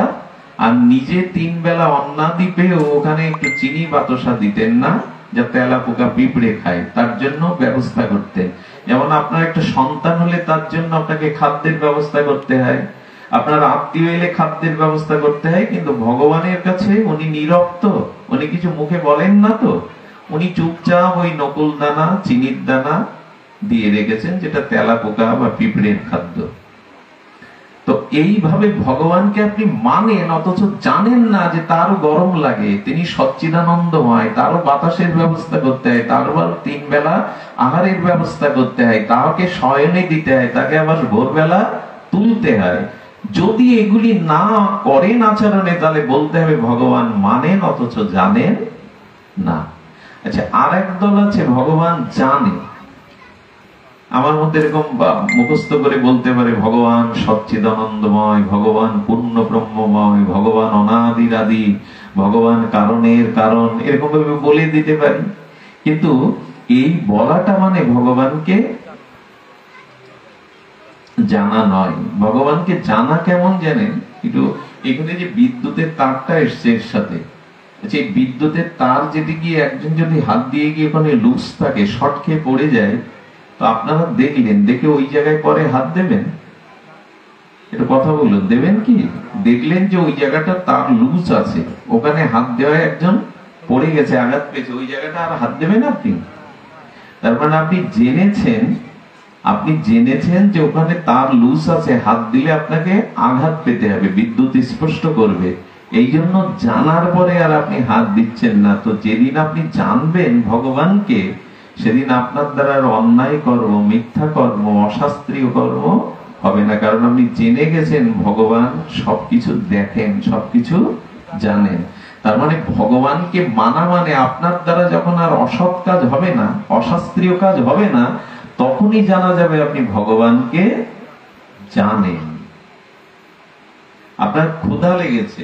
আর নিজে 3 বেলা অন্নাদি পেয়েও ওখানে একটু চিনি বাতাসা দিতেন না, যা তেলা পোকা পিঁপড়ে খায়, তার জন্য ব্যবস্থা করতেন। যেমন আপনার একটা সন্তান হলে তার জন্য আপনাকে খাদ্যের ব্যবস্থা করতে হয়, আপনার আত্মীয় এলে খাদ্যের ব্যবস্থা করতে হয়। কিন্তু ভগবানের কাছে উনি নীরব তো, উনি কিছু মুখে বলেন না তো, উনি চুপচাপ ওই নকুল দানা, চিনির দানা দিয়ে রেখেছেন, যেটা তেলা পোকা বা পিঁপড়ের খাদ্য। তো এইভাবে ভগবানকে আপনি মানেন অথচ জানেন না যে তারও গরম লাগে, তিনি সচ্চিদানন্দময়, তারও বাতাসের ব্যবস্থা করতে হয়, তার আবার 3 বেলা আহারের ব্যবস্থা করতে হয়, তাকে শয়নে দিতে হয়, তাকে আবার ভোরবেলা তুলতে হয়। যদি এগুলি না করেন আচরণে, তাহলে বলতে হবে ভগবান মানেন অথচ জানেন না। আচ্ছা, আর এক দল আছে ভগবান জানে। আমার মধ্যে এরকম মুখস্থ করে বলতে পারে ভগবান সচ্চিদানন্দময়, ভগবান পূর্ণ ব্রহ্মময়, ভগবান অনাদির আদি, ভগবান কারণের কারণ, এরকম ভাবে বলে দিতে পারি। কিন্তু এই বলাটা মানে ভগবানকে জানা নয়। ভগবানকে জানা কেমন জানেন? একটু এখানে যে বিদ্যুতের তারটা এসছে এর সাথে, আচ্ছা, এই বিদ্যুতের তার যেদিকে একজন যদি হাত দিয়ে গিয়ে ওখানে লুজ থাকে, শর্ট খেয়ে পড়ে যায়, তো আপনারা দেখলেন, দেখে ওই জায়গায় পরে হাত দেবেন? এটা কথা বলুন, দেবেন কি? দেখলেন যে ওই জায়গাটা তার লুজ আছে, ওখানে হাত দেওয়া, একজন পড়ে গেছে, আঘাত পেয়েছে, ওই জায়গাটা আর হাত দেবেন আপনি? তার মানে আপনি জেনেছেন যে ওখানে তার লুজ আছে, হাত দিলে আপনাকে আঘাত পেতে হবে, বিদ্যুৎ স্পষ্ট করবে, এই জন্য জানার পরে আর আপনি হাত দিচ্ছেন না। তো যেদিন আপনি জানবেন ভগবানকে, সেদিন আপনার দ্বারা আর অন্যায় কর্ম, মিথ্যা কর্ম, অশাস্ত্রীয় কর্ম হবে না, কারণ আপনি জেনে গেছেন ভগবান সবকিছু দেখেন, সবকিছু জানেন। তার মানে ভগবানকে মানা মানে আপনার দ্বারা যখন আর অসৎ কাজ হবে না, অশাস্ত্রীয় কাজ হবে না, তখনই জানা যাবে আপনি ভগবানকে জানেন। আপনার ক্ষুধা লেগেছে,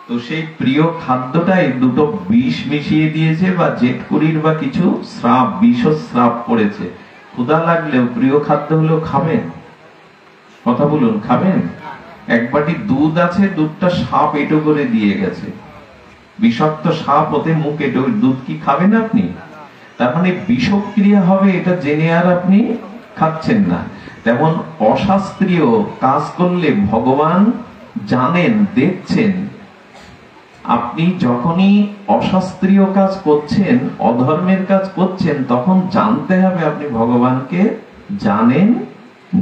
তো সেই প্রিয় খাদ্যটাই দুটো বিষ মিশিয়ে দিয়েছে, বা জেটকুরির বা কিছু শ্রাপ, বিষ শ্রাপ পড়েছে, ক্ষুধা লাগলেও প্রিয় খাদ্য হলেও খাবেন? কথা বলুন, খাবেন? এক বাটি দুধ আছে, দুধটা সাপ এঁটো করে দিয়ে গেছে, বিষাক্ত সাপ ওতে মুখ এঁটো, দুধ কি খাবেন আপনি? তার মানে বিষক্রিয়া হবে, এটা জেনে আর আপনি খাচ্ছেন না। তেমন অশাস্ত্রীয় কাজ করলে ভগবান জানেন, দেখছেন। আপনি যখনই অশাস্ত্রীয় কাজ করছেন, অধর্মের কাজ করছেন, তখন জানতে হবে আপনি ভগবানকে জানেন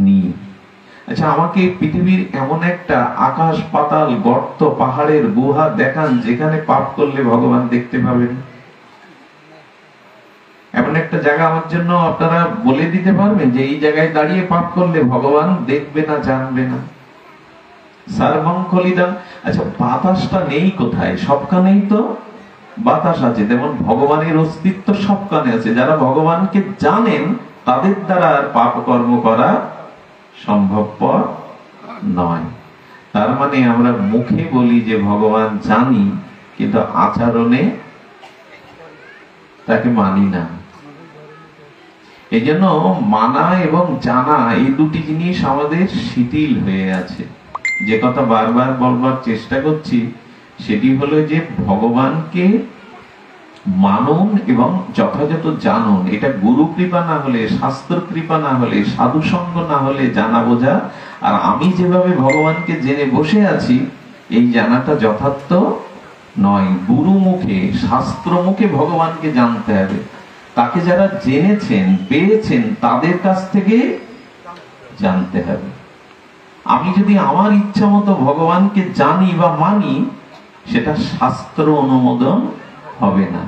নি। আচ্ছা, আমাকে পৃথিবীর এমন একটা আকাশ পাতাল গর্ত পাহাড়ের গুহা দেখান যেখানে পাপ করলে ভগবান দেখতে পাবেন। এমন একটা জায়গা আমার জন্য আপনারা বলে দিতে পারবেন যে এই জায়গায় দাঁড়িয়ে পাপ করলে ভগবান দেখবে না, জানবে না? সার্বং খলিদং। আচ্ছা, বাতাসটা নেই কোথায়? সবখানেই তো বাতাস আছে। তেমন ভগবানের অস্তিত্ব সবখানে আছে। যারা ভগবানকে জানেন তাদের দ্বারা আর পাপ কর্ম করা সম্ভবপর নয়। তার মানে আমরা মুখে বলি যে ভগবান জানি, কিন্তু আচরণে তাকে মানি না। এই জন্য মানা এবং জানা, এই দুটি জিনিস আমাদের শিথিল হয়ে আছে। যে কথা বারবার বলবার চেষ্টা করছি সেটি হলো যে ভগবানকে মানুন এবং যথাযথ জানুন। এটা গুরু কৃপা না হলে, শাস্ত্র কৃপা না হলে, সাধু সঙ্গ না হলে জানা বোঝা, আর আমি যেভাবে ভগবানকে জেনে বসে আছি, এই জানাটা যথার্থ নয়। গুরু মুখে, শাস্ত্র মুখে ভগবানকে জানতে হবে। তাকে যারা জেনেছেন, পেয়েছেন, তাদের কাছ থেকে জানতে হবে। আমি যদি আমার ইচ্ছা মতো ভগবানকে জানি বা মানি, সেটা শাস্ত্র অনুমোদন হবে না।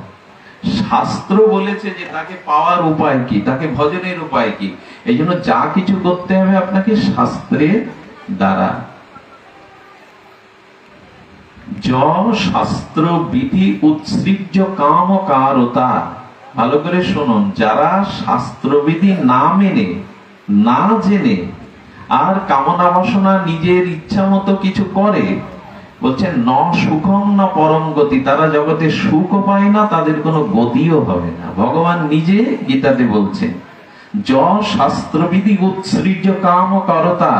শাস্ত্র বলেছে যে তাকে পাওয়ার উপায় কি, তাকে ভজনের উপায় কি। এই জন্য যা কিছু করতে হবে আপনাকে শাস্ত্রের দ্বারা। শাস্ত্র বিধি উৎসৃজ্য কাম কারতা। ভালো করে শুনুন, যারা শাস্ত্রবিধি না মেনে, না জেনে আর কামনা বাসনা নিজের ইচ্ছা মতো কিছু করে, বলছেন ন সুখম না পরম গতি, তারা জগতে সুখও পায় না, তাদের কোনো গতিও হবে না। ভগবান নিজে গীতাতে বলছেন, শাস্ত্রবিধি উৎসৃজ্য কাম করতা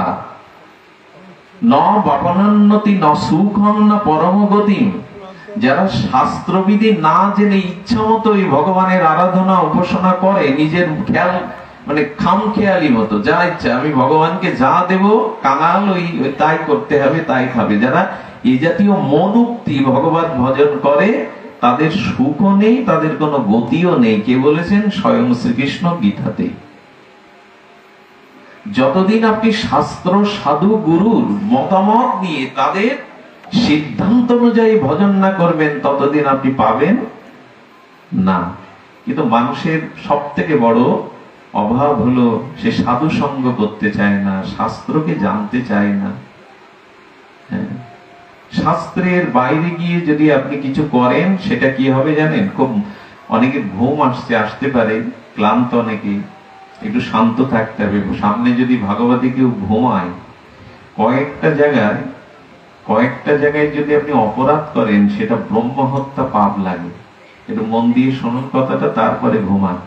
ন বাপনোন্নতি ন সুখম না পরম গতি। যারা শাস্ত্রবিধি না জেনে ইচ্ছা মতো ভগবানের আরাধনা উপাসনা করে, নিজের খেয়াল মানে খামখেয়ালি মতো, যা ইচ্ছা আমি ভগবানকে যা দেব, কাঙাল ওই তাই করতে হবে, তাই খাবে, যারা এই জাতীয় মনোক্তি ভগবান ভজন করে, তাদের সুখও নেই, তাদের কোনো গতিও নেই। কে বলেছেন? স্বয়ং শ্রীকৃষ্ণ গীতাতে। যতদিন আপনি শাস্ত্র, সাধু, গুরুর মতামত নিয়ে তাদের সিদ্ধান্ত অনুযায়ী ভজন না করবেন, ততদিন আপনি পাবেন না। কিন্তু মানুষের সব থেকে বড় অভাব হলো সে সাধু সঙ্গ করতে চায় না, শাস্ত্রকে জানতে চায় না। শাস্ত্রের বাইরে গিয়ে যদি আপনি কিছু করেন, সেটা কি হবে জানেন? খুব অনেকে ঘুম আসতে পারে, ক্লান্ত অনেকে, একটু শান্ত থাকতে হবে। সামনে যদি ভাগবতী কেউ ঘুমায়, কয়েকটা জায়গায় যদি আপনি অপরাধ করেন, সেটা ব্রহ্ম হত্যা পাপ লাগে। একটু মন দিয়ে শুনুন কথাটা, তারপরে ঘুমান,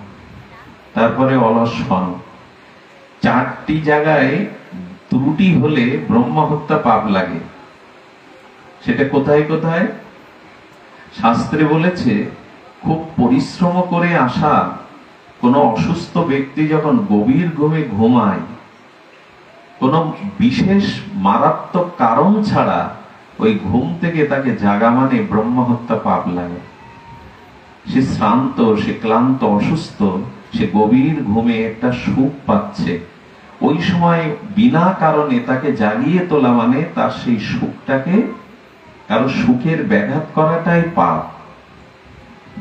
তারপরে অলস হন। 4টি জায়গায় ত্রুটি হলে ব্রহ্ম হত্যা পাপ লাগে। সেটা কোথায় কোথায়? শাস্ত্রে বলেছে খুব পরিশ্রম করে আসা কোনো অসুস্থ ব্যক্তি যখন গভীর ঘুমে ঘুমায়, কোনো বিশেষ মারাত্মক কারণ ছাড়া ওই ঘুম থেকে তাকে জাগা মানে ব্রহ্মহত্যা পাপ লাগে। সে শ্রান্ত, সে ক্লান্ত, অসুস্থ, সে গভীর ঘুমে একটা সুখ পাচ্ছে, ওই সময় বিনা কারণে তাকে জাগিয়ে তোলা মানে তার সেই সুখটাকে, কারো সুখের ব্যাঘাত করাটাই পাপ।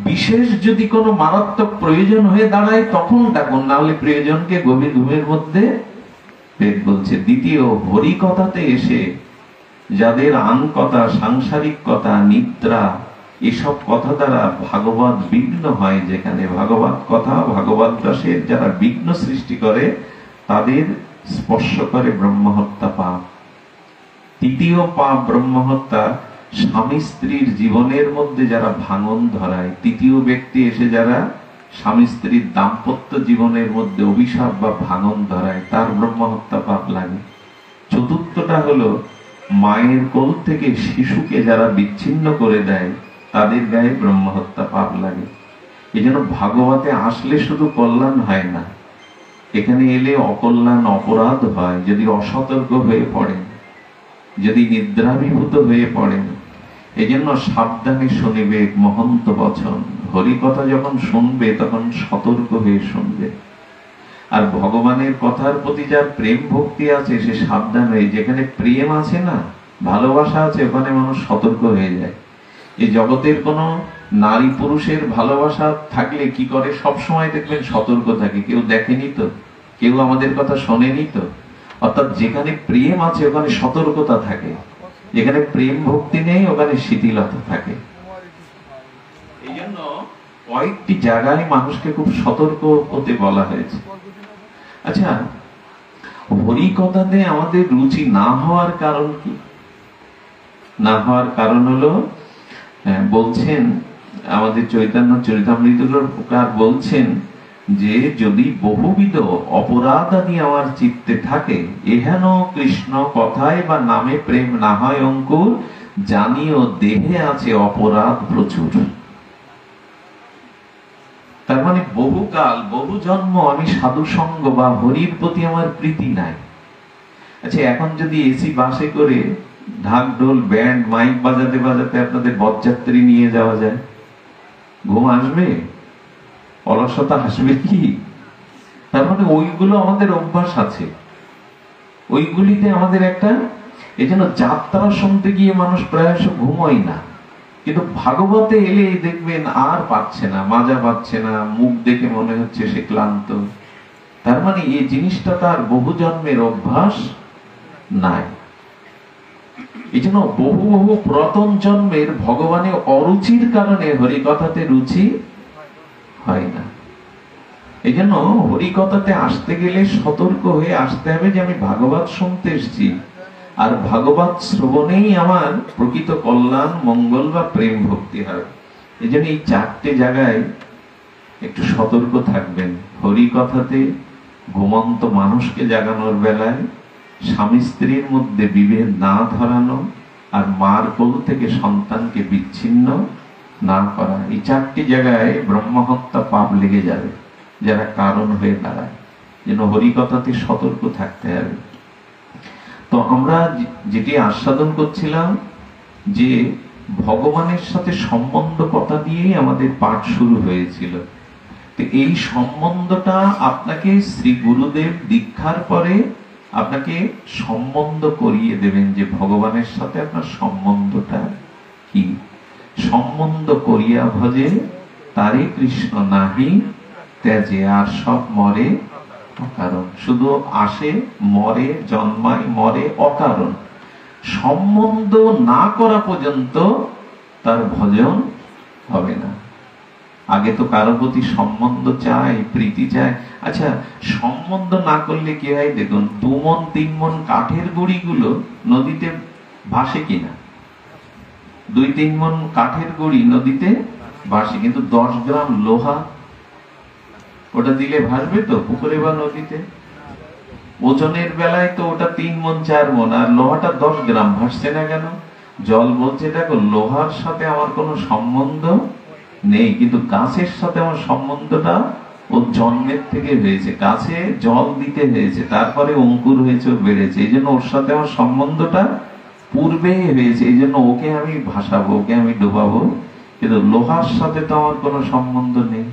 বিশেষ যদি কোনো মারাত্মক প্রয়োজন হয়ে দাঁড়ায় তখন ডাকুন, না হলে প্রয়োজনকে গভীর ঘুমের মধ্যে বেদ বলছে। দ্বিতীয়, হরি কথাতে এসে যাদের আন কথা, সাংসারিক কথা, নিদ্রা, এসব কথা দ্বারা ভাগবত বিঘ্ন হয়, যেখানে ভাগবত কথা, ভাগবত রসের যারা বিঘ্ন সৃষ্টি করে তাদের স্পর্শ করে ব্রহ্মহত্যা পাপ। তৃতীয় পাপ ব্রহ্মহত্যা, স্বামী স্ত্রীর জীবনের মধ্যে যারা ভাঙন ধরায়, তৃতীয় ব্যক্তি এসে যারা স্বামী স্ত্রীর দাম্পত্য জীবনের মধ্যে অভিশাপ বা ভাঙন ধরায়, তার ব্রহ্মহত্যা পাপ লাগে। চতুর্থটা হলো মায়ের কোল থেকে শিশুকে যারা বিচ্ছিন্ন করে দেয়, তাদের গায়ে ব্রহ্মহত্যা পাপ লাগে। এই জন্য ভাগবতে আসলে শুধু কল্যাণ হয় না, এখানে এলে অকল্যাণ, অপরাধ হয়। যদি অসতর্ক হয়ে পড়েন, যদি নিদ্রাভিভূত হয়ে পড়েন, এই জন্য সাবধানে শুনিবে মহন্ত বচন। হরি কথা যখন শুনবে তখন সতর্ক হয়ে শুনবে। আর ভগবানের কথার প্রতি যার প্রেম ভক্তি আছে সে সাবধান হয়ে, যেখানে প্রেম আছে না, ভালোবাসা আছে, ওখানে মানুষ সতর্ক হয়ে যায়। এই জগতের কোনো নারী পুরুষের ভালোবাসা থাকলে কি করে, সব সময় দেখবেন সতর্ক থাকে। কেউ দেখেনি তো, কেউ আমাদের কথা শোনেনি তো। অর্থাৎ যেখানে প্রেম আছে ওখানে সতর্কতা থাকে, যেখানে প্রেম ভক্তি নেই ওখানে শিথিলতা থাকে। এই জন্য কয়েকটি জায়গায় মানুষকে খুব সতর্ক হতে বলা হয়েছে। আচ্ছা, হরি কথাতে আমাদের রুচি না হওয়ার কারণ কি? না হওয়ার কারণ হলো, বলছেন আমাদের চৈতন্য চরিতামৃতর প্রকার বলছেন যে যদি বহুবিধ অপরাধ আদি আমার চিত্তে থাকে, এহেন কৃষ্ণ কথায় বা নামে প্রেম না হয় অঙ্কুর, জানিও দেহে আছে অপরাধ প্রচুর। তার মানে বহুকাল, বহু জন্ম আমি সাধু সঙ্গ বা হরির প্রতি আমার প্রীতি নাই। আচ্ছা, এখন যদি এসি বাসে করে ঢাক ঢোল ব্যান্ড মাইক বাজাতে বাজাতে আপনাদের বরযাত্রী নিয়ে যাওয়া যায়, ঘুম আসবে? অলসতা আসবে কি? তার মানে ওইগুলো আমাদের অভ্যাস আছে, ওইগুলিতে আমাদের একটা, এই জন্য যাত্রা শুনতে গিয়ে মানুষ প্রায়শ ঘুমোয় না। কিন্তু ভাগবতে এলে দেখবেন আর পাচ্ছে না, মাজা পাচ্ছে না, মুখ দেখে মনে হচ্ছে সে ক্লান্ত। তার মানে এই জিনিসটা তার বহু জন্মের অভ্যাস নাই। এই জন্য বহু বহু পুরাতন জন্মের ভগবানের অরুচির কারণে হরিকথাতে রুচি হয় না। এই জন্য হরিকথাতে আসতে গেলে সতর্ক হয়ে আসতে হবে যে আমি ভাগবত শুনতে এসেছি, আর ভাগবত শ্রবণেই আমার প্রকৃত কল্যাণ, মঙ্গল বা প্রেম ভক্তি হয়। এই জন্য এই চারটে জায়গায় একটু সতর্ক থাকবেন। হরিকথাতে ঘুমন্ত মানুষকে জাগানোর বেলায়, স্বামী স্ত্রীর মধ্যে বিভেদ না ধরানো, আর মার কোল থেকে সন্তানকে বিচ্ছিন্ন না করা, এই চারটি জায়গায় ব্রহ্মহত্যা পাপ লেগে যাবে যারা কারণ হয়ে দাঁড়ায়। যেন হরিকথাতে সতর্ক থাকতে হবে। তো আমরা যেটি আস্বাদন করছিলাম যে ভগবানের সাথে সম্বন্ধ কথা দিয়েই আমাদের পাঠ শুরু হয়েছিল। তো এই সম্বন্ধটা আপনাকে শ্রী গুরুদেব দীক্ষার পরে আপনাকে সম্বন্ধ করিয়ে দেবেন যে ভগবানের সাথে আপনার সম্বন্ধটা কি। সম্বন্ধ করিয়া ভজে তারে কৃষ্ণ নাহি ত্যাজে, আর সব মরে অকারণ। শুধু আসে, মরে, জন্মায়, মরে অকারণ। সম্বন্ধ না করা পর্যন্ত তার ভজন হবে না। আগে তো কারো প্রতি সম্বন্ধ চাই, প্রীতি চাই। আচ্ছা, সম্বন্ধ না করলে কি হয় দেখুন, 2 মণ 3 মণ কাঠের গুঁড়িগুলো নদীতে ভাসে কিনা? 2-3 মণ কাঠের গুঁড়ি নদীতে ভাসে, কিন্তু 10 গ্রাম লোহা ওটা দিলে ভাসবে তো পুকুরে বা নদীতে? ওজনের বেলায় তো ওটা 3 মণ 4 মণ, আর লোহাটা 10 গ্রাম, ভাসছে না কেন? জল বলছে দেখো লোহার সাথে আমার কোনো সম্বন্ধ নেই, কিন্তু গাছের সাথে আমার সম্বন্ধটা ও জন্মের থেকে হয়েছে, গাছে জল দিতে হয়েছে, তারপরে অঙ্কুর হয়েছে, ও বেড়েছে, এই জন্য ওর সাথে আমার সম্বন্ধটা পূর্বেই হয়েছে, এই জন্য ওকে আমি ভাসাবো, ওকে আমি ডুবাবো, কিন্তু লোহার সাথে তো আমার কোনো সম্বন্ধ নেই,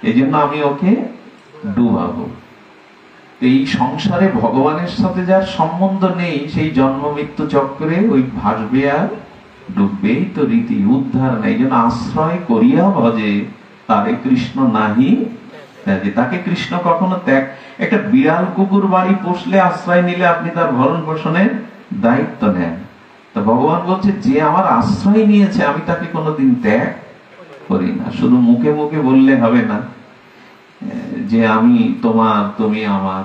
এই জন্য আমি ওকে ডুবাবো। এই সংসারে ভগবানের সাথে যার সম্বন্ধ নেই, সেই জন্ম মৃত্যু চক্রে ওই ভাসবে আর ডুববেই তো রীতি, উদ্ধার নেই। যেন আশ্রয় করিয়া ভজে তারে কৃষ্ণ নাহি ত্যাগে। তাকে কৃষ্ণ কখনো ত্যাগ, একটা বিড়াল কুকুর বাড়ি পোষলে, আশ্রয় নিলে আপনি তার ভরণ পোষণের দায়িত্ব নেন। তো ভগবান বলছে যে আমার আশ্রয় নিয়েছে আমি তাকে কোনোদিন ত্যাগ করি না। শুধু মুখে মুখে বললে হবে না যে আমি তোমার, তুমি আমার।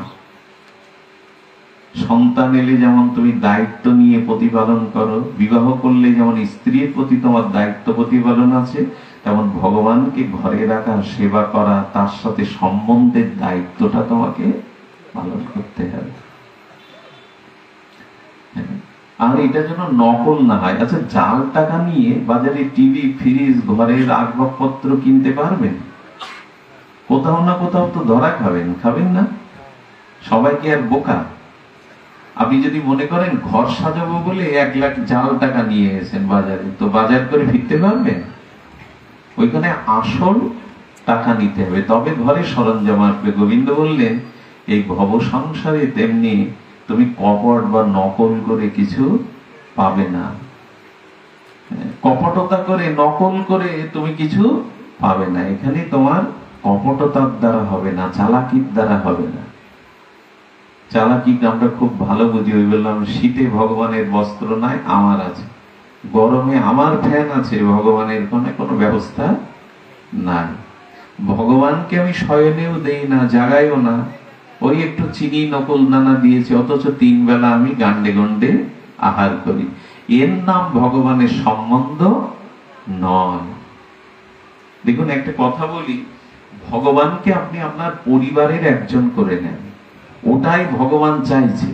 সন্তান এলে যেমন তুমি দায়িত্ব নিয়ে প্রতিপালন করো, বিবাহ করলে যেমন স্ত্রীর প্রতি তোমার দায়িত্ব প্রতিপালন আছে, তেমন ভগবানকে ঘরে রাখা, সেবা করা, তার সাথে সম্বন্ধের দায়িত্বটা তোমাকে পালন করতে হবে। আর এটা যেন নকল না হয়। আচ্ছা, জাল টাকা নিয়ে বাজারে টিভি, ফ্রিজ, ঘরের আসবাবপত্র কিনতে পারবেন? কোথাও না কোথাও তো ধরা খাবেন, খাবেন না? সবাইকে আর বোকা? আপনি যদি মনে করেন ঘর সাজাবো বলে 1 লাখ জাল টাকা নিয়ে এসেছেন বাজারে, তো বাজার করে ফিরতে পারবেন? ওইখানে আসল টাকা নিতে হবে, তবে ঘরে সরঞ্জাম আসবে। গোবিন্দ বললেন এই ভব সংসারে তেমনি তুমি কপট বা নকল করে কিছু পাবে না। কপটতা করে, নকল করে তুমি কিছু পাবে না। এখানে তোমার কপটতার দ্বারা হবে না, চালাকির দ্বারা হবে না। চালাকি আমরা খুব ভালো বুঝি। ওই বললাম শীতে ভগবানের বস্ত্র নাই, আমার আছে, গরমে আমার ফ্যান আছে, ভগবানের কোনো ব্যবস্থা নাই। ভগবানকে আমি শয়নেও দেই না, জাগাইও না, ওই একটু চিনি নকল দানা দিয়েছে, অথচ 3 বেলা আমি গান্ডে গন্ডে আহার করি। এর নাম ভগবানের সম্বন্ধ নয়। দেখুন একটা কথা বলি, ভগবানকে আপনি আপনার পরিবারের একজন করে নেন, ওটাই ভগবান চাইছে।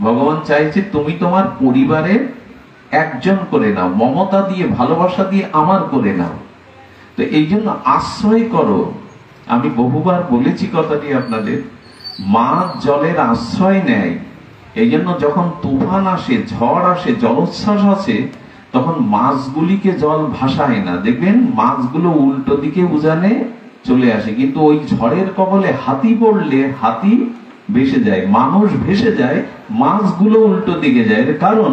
ভগবান চাইছে তুমি তোমার পরিবারের একজন করে নাও, মমতা দিয়ে, ভালোবাসা দিয়ে আমার করে নাও। তো এই জন্য আশ্রয় করো। আমি বহুবার বলেছি কথাটি আপনাদের, মাছ জলের আশ্রয় নেয়। এই জন্য যখন তুফান আসে, ঝড় আসে, জলোচ্ছ্বাস আসে, তখন মাছগুলিকে জল ভাসায় না। দেখবেন মাছগুলো উল্টো দিকে উজানে চলে আসে, কিন্তু ওই ঝড়ের কবলে হাতি পড়লে হাতি ভেসে যায়, মানুষ ভেসে যায়, মাছগুলো উল্টো দিকে যায়। কারণ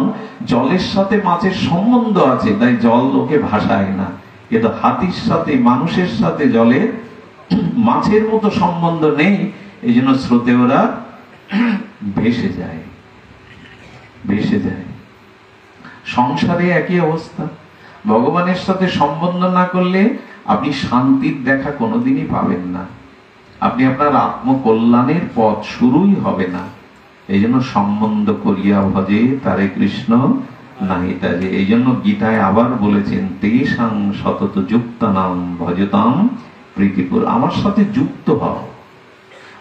জলের সাথে মাছের সম্বন্ধ আছে, তাই জল ওকে ভাসায় না। কিন্তু হাতির সাথে, মানুষের সাথে জলের, মাছের মতো সম্বন্ধ নেই, এই জন্য স্রোতে ওরা ভেসে যায়, ভেসে যায়। সংসারে একই অবস্থা। ভগবানের সাথে সম্বন্ধ না করলে আপনি শান্তির দেখা কোনোদিনই পাবেন না, আপনি আপনার আত্মকল্যাণের পথ শুরুই হবে না। এই জন্য সম্বন্ধ করিয়া ভজে তারে কৃষ্ণ নাহি ত্যাজে। এই জন্য গীতায় আবার বলেছেন তেষাং সতত যুক্তানাং ভজতাম প্রীতিপুর। আমার সাথে যুক্ত হও।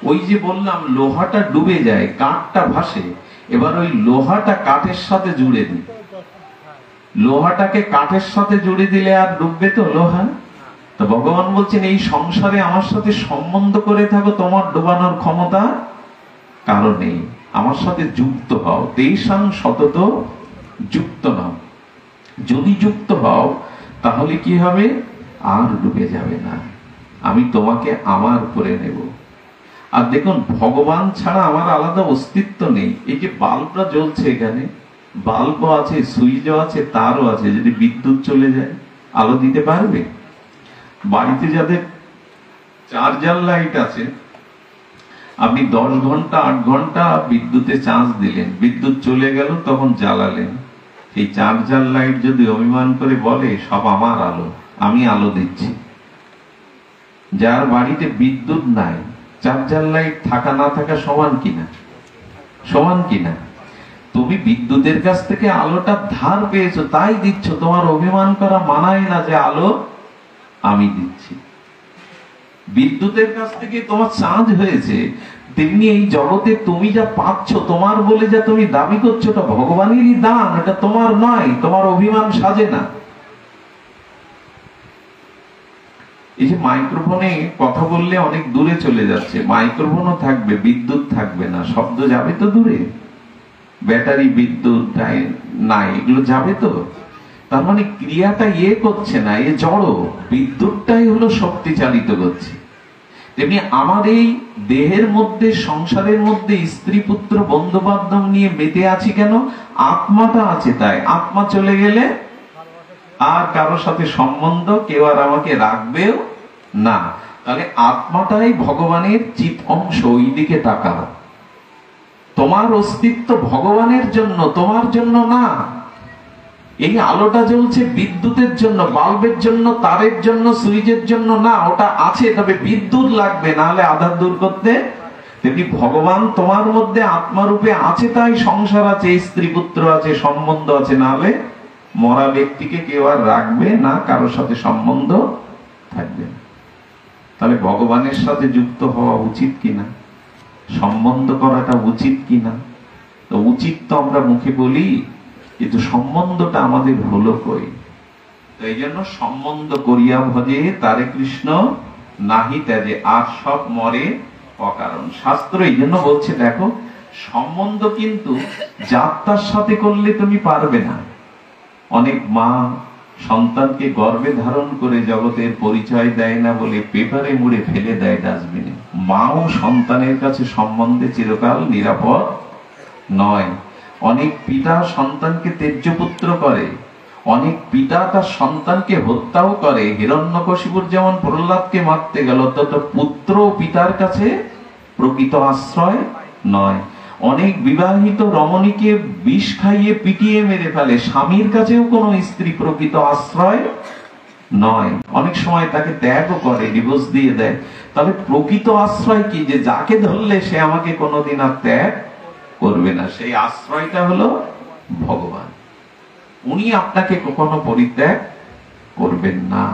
ওই যে বললাম লোহাটা ডুবে যায়, কাঠটা ভাসে, এবার ওই লোহাটা কাঠের সাথে জুড়ে দিই। লোহাটাকে কাঠের সাথে জুড়ে দিলে আর ডুববে তো লোহা? তো ভগবান বলছেন এই সংসারে আমার সাথে সম্বন্ধ করে থাকো, তোমার ডোবানোর ক্ষমতা কারো নেই। আমার সাথে যুক্ত হও, তেষাং সতত যুক্ত নাও। যদি যুক্ত হও তাহলে কি হবে? আর ডুবে যাবে না, আমি তোমাকে আমার করে নেব। আর দেখুন ভগবান ছাড়া আমার আলাদা অস্তিত্ব নেই। এই যে বাল্বটা জ্বলছে, এখানে বাল্বও আছে, সুইচও আছে, তারও আছে। যদি বিদ্যুৎ চলে যায় আলো দিতে পারবে? বাড়িতে যাদের চার্জার লাইট আছে, আপনি 10 ঘন্টা 8 ঘন্টা বিদ্যুতে চার্জ দিলেন, বিদ্যুৎ চলে গেল, তখন জ্বালালেন। এই চার্জার লাইট যদি অভিমান করে বলে সব আমার আলো, আমি আলো দিচ্ছি। যার বাড়িতে বিদ্যুৎ নাই, চার্জার লাইট থাকা না থাকা সমান কিনা? সমান কিনা? তুমি বিদ্যুতের কাছ থেকে আলোটা ধার পেয়েছো, তাই দিচ্ছ। তোমার অভিমান করা মানায় না যে আলো আমি দিচ্ছি। বিদ্যুতের কাছ থেকে তোমার চার্জ হয়েছে, তেমনি এই জগতে তুমি যা পাচ্ছ তোমার বলে যা তুমি দাবি করছো, ওটা ভগবানেরই দান, এটা তোমার নয়, তোমার অভিমান সাজে না। এই যে মাইক্রোফোনে কথা বললে অনেক দূরে চলে যাচ্ছে, মাইক্রোফোনও থাকবে, বিদ্যুৎ থাকবে না, শব্দ যাবে তো দূরে, ব্যাটারি বিদ্যুৎ নাই, এগুলো যাবে তো। তার মানে ক্রিয়াটা করছে না, জড়, বিদ্যুৎটাই হলো শক্তি চালিত করছে। তেমনি আমার এই দেহের মধ্যে, সংসারের মধ্যে স্ত্রী পুত্র বন্ধু বান্ধব নিয়ে মেতে আছি কেন? আত্মাটা আছে তাই। আত্মা চলে গেলে আর কারোর সাথে সম্বন্ধ কেউ আর আমাকে রাখবেও না। তাহলে আত্মাটাই ভগবানের চিৎ অংশ, ওই দিকে তাকাও। তোমার অস্তিত্ব ভগবানের জন্য, তোমার জন্য না। এই আলোটা জ্বলছে বিদ্যুতের জন্য, বাল্বের জন্য, তারের জন্য, সুইচের জন্য না। ওটা আছে, তবে বিদ্যুৎ লাগবে, না হলে আধার দূর করতে। তেমনি ভগবান তোমার মধ্যে আত্মারূপে আছে, তাই সংসার আছে, স্ত্রী পুত্র আছে, সম্বন্ধ আছে, না হলে মরা ব্যক্তিকে কেউ আর রাখবে না, কারোর সাথে সম্বন্ধ থাকবে না। তাহলে ভগবানের সাথে যুক্ত হওয়া উচিত কিনা, সম্বন্ধ করাটা উচিত কিনা? তো উচিত তো আমরা মুখে বলি, কিন্তু সম্বন্ধটা আমাদের হলো কই? তো এই জন্য সম্বন্ধ করিয়া ভজে তারে কৃষ্ণ নাহি ত্যাজে, আর সব মরে অকারণ। শাস্ত্র এই জন্য বলছে, দেখো সম্বন্ধ কিন্তু যাত্রার সাথে করলে তুমি পারবে না। অনেক মা সন্তানকে গর্ভে ধারণ করে জগতের পরিচয় দেয় না বলে পেপারে মুড়ে ফেলে দেয় ডাস্টবিনে। মাও সন্তানের কাছে সম্বন্ধে চিরকাল নিরাপদ নয়। অনেক পিতা সন্তানকে ত্যায্যপুত্র করে, অনেক পিতা তার সন্তানকে হত্যাও করে। হিরণ্যকশিপুর যেমন প্রহ্লাদকে মারতে গেল, তত পুত্র পিতার কাছে প্রকৃত আশ্রয় নয়। অনেক বিবাহিত রমণীকে বিষ খাইয়ে পিটিয়ে মেরে ফেলে, স্বামীর কাছেও কোনো স্ত্রী প্রকৃত আশ্রয় নয়। অনেক সময় তাকে ত্যাগও করে, ডিভোর্স দিয়ে দেয়। তবে প্রকৃত আশ্রয় কি? যে যাকে ধরলে সে আমাকে কোনোদিন আর ত্যাগ করবে না, সেই আশ্রয়টা হলো ভগবান। উনি আপনাকে কখনো পরিত্যাগ করবেন না।